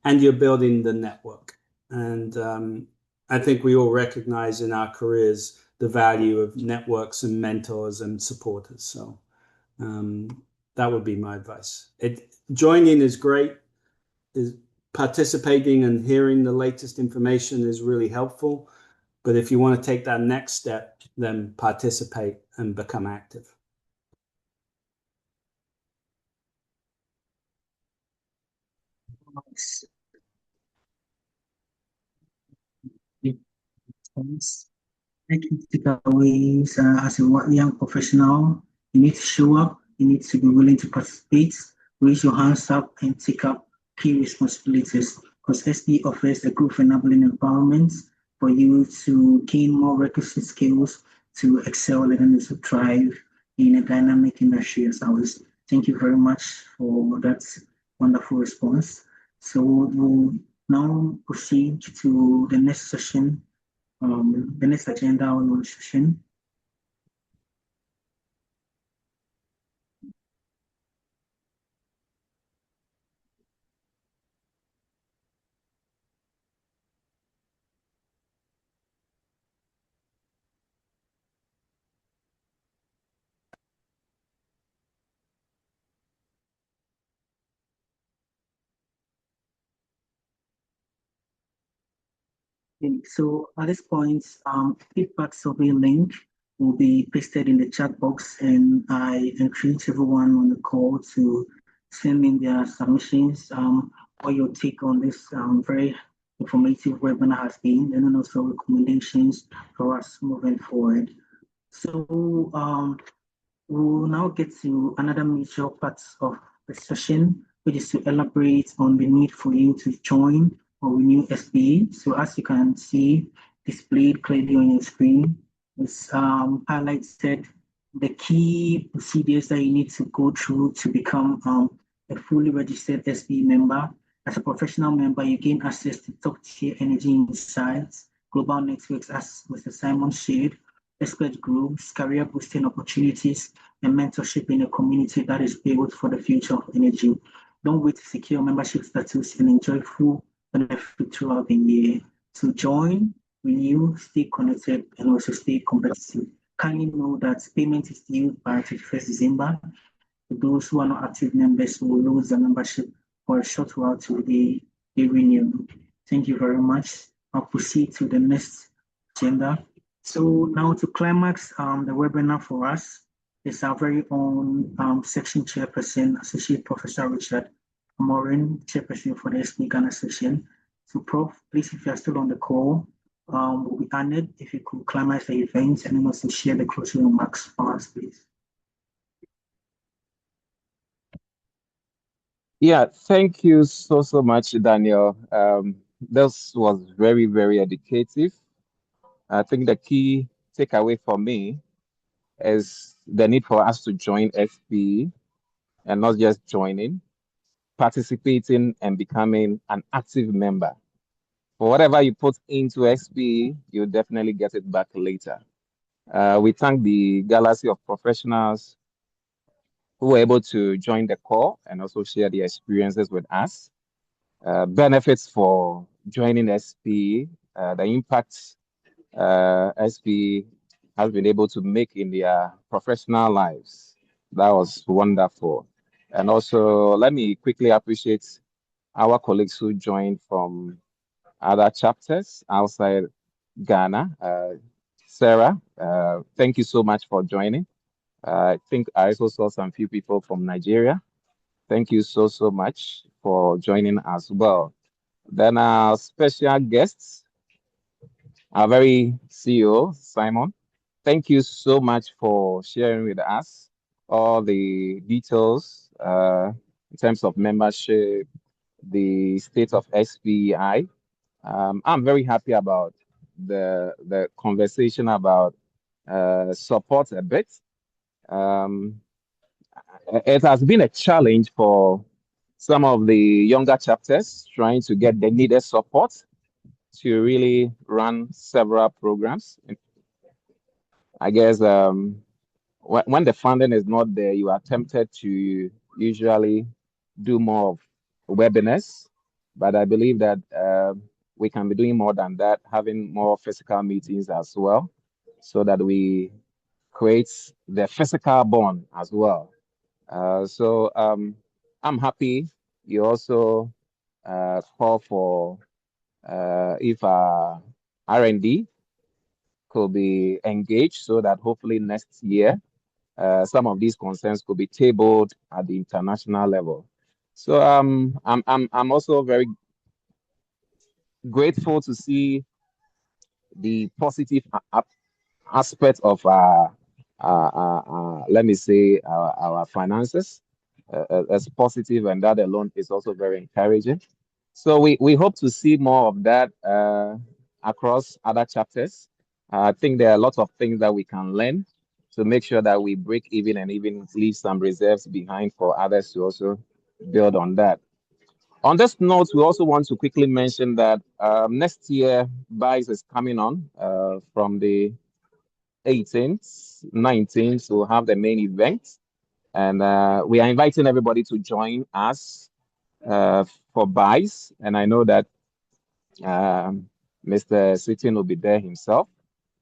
and you're building the network. And I think we all recognize in our careers the value of networks and mentors and supporters. So that would be my advice. Joining is great. Participating and hearing the latest information is really helpful. But if you want to take that next step, then participate and become active. response. Key takeaways as a young professional, you need to show up, you need to be willing to participate, raise your hands up, and take up key responsibilities. Because SPE offers a growth enabling environment for you to gain more requisite skills to excel and to thrive in a dynamic industry as ours. Thank you very much for that wonderful response. So we'll now proceed to the next session, the next agenda on our session. So at this point, feedback survey link will be pasted in the chat box, and I encourage everyone on the call to send in their submissions, what your take on this very informative webinar has been, and then also recommendations for us moving forward. So we'll now get to another major part of the session, which is to elaborate on the need for you to join or renew SPE. So as you can see displayed clearly on your screen, it's highlighted the key procedures that you need to go through to become a fully registered SPE member. As a professional member, you gain access to top-tier energy insights, global networks, as Mr. Simon shared, expert groups, career boosting opportunities, and mentorship in a community that is built for the future of energy. Don't wait to secure membership status and enjoy full benefit throughout the year. So join, renew, stay connected, and also stay competitive. Kindly know that payment is due by 31st December. For those who are not active members will lose their membership for a short while till they renew. Thank you very much. I'll proceed to the next agenda. So now to climax the webinar for us is our very own section chairperson, Associate Professor Richard Morin, chairperson for the SPE Ghana section. So Prof, please, if you are still on the call, we'll be honored if you could climax the event and then also share the closing remarks for us, please. Yeah, thank you so much, Daniel. This was very, very educative. I think the key takeaway for me is the need for us to join SPE and not just joining, participating and becoming an active member. For whatever you put into SPE, you'll definitely get it back later. We thank the galaxy of professionals who were able to join the call and also share their experiences with us. Benefits for joining SPE, the impact SPE has been able to make in their professional lives. That was wonderful. And also, let me quickly appreciate our colleagues who joined from other chapters outside Ghana. Sarah, thank you so much for joining. I think I also saw some few people from Nigeria. Thank you so much for joining as well. Then our special guests, our very CEO, Simon. Thank you so much for sharing with us all the details in terms of membership, the state of SPEI. I'm very happy about the conversation about support a bit. It has been a challenge for some of the younger chapters trying to get the needed support to really run several programs. I guess when the funding is not there, you are tempted to usually do more of webinars. But I believe that we can be doing more than that, having more physical meetings as well, so that we create the physical bond as well. So I'm happy you also call for if R&D could be engaged so that hopefully next year some of these concerns could be tabled at the international level. So I'm also very grateful to see the positive aspect of let me say our finances as positive, and that alone is also very encouraging. So we hope to see more of that across other chapters. I think there are lots of things that we can learn to make sure that we break even and even leave some reserves behind for others to also build on that. On this note, we also want to quickly mention that next year, BICE is coming on from the 18th, 19th, we'll have the main event. And we are inviting everybody to join us for BICE. And I know that Mr. Sitin will be there himself.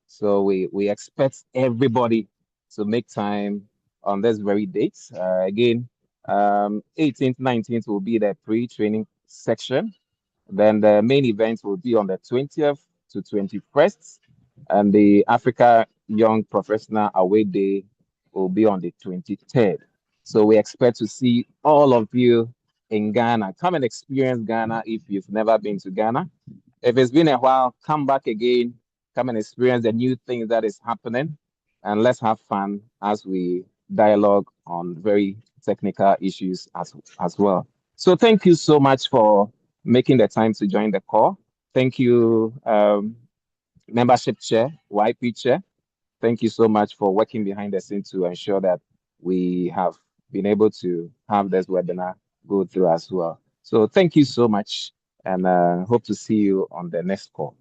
So we expect everybody to make time on this very date. Again, 18th, 19th will be the pre-training section. Then the main event will be on the 20th to 21st. And the Africa Young Professional Away Day will be on the 23rd. So we expect to see all of you in Ghana. Come and experience Ghana if you've never been to Ghana. If it's been a while, come back again, come and experience the new things that is happening, and let's have fun as we dialogue on very technical issues as well. So thank you so much for making the time to join the call. Thank you, membership chair, YP chair. Thank you so much for working behind the scenes to ensure that we have been able to have this webinar go through as well. So thank you so much, and hope to see you on the next call.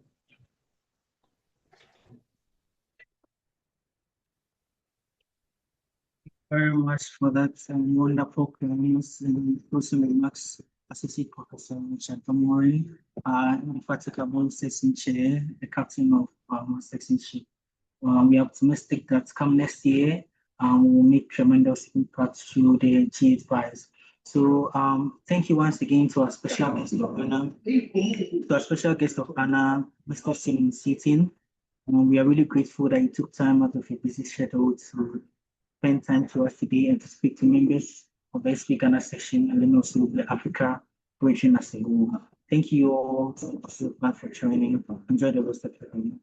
Very much for that wonderful comments and also remarks, Associate Professor Richard Gamori, the Fatikable Section Chair, the Captain of Section Chief. We are optimistic that come next year, we will make tremendous impact through the G8 prize. So thank you once again to our special guest of honor, Mr. Simon Seaton. We are really grateful that you took time out of your busy schedule to spend time to us today and to speak to members of the SP Ghana session and then also the Africa region as a whole. Thank you all for joining. Enjoy the rest of the evening.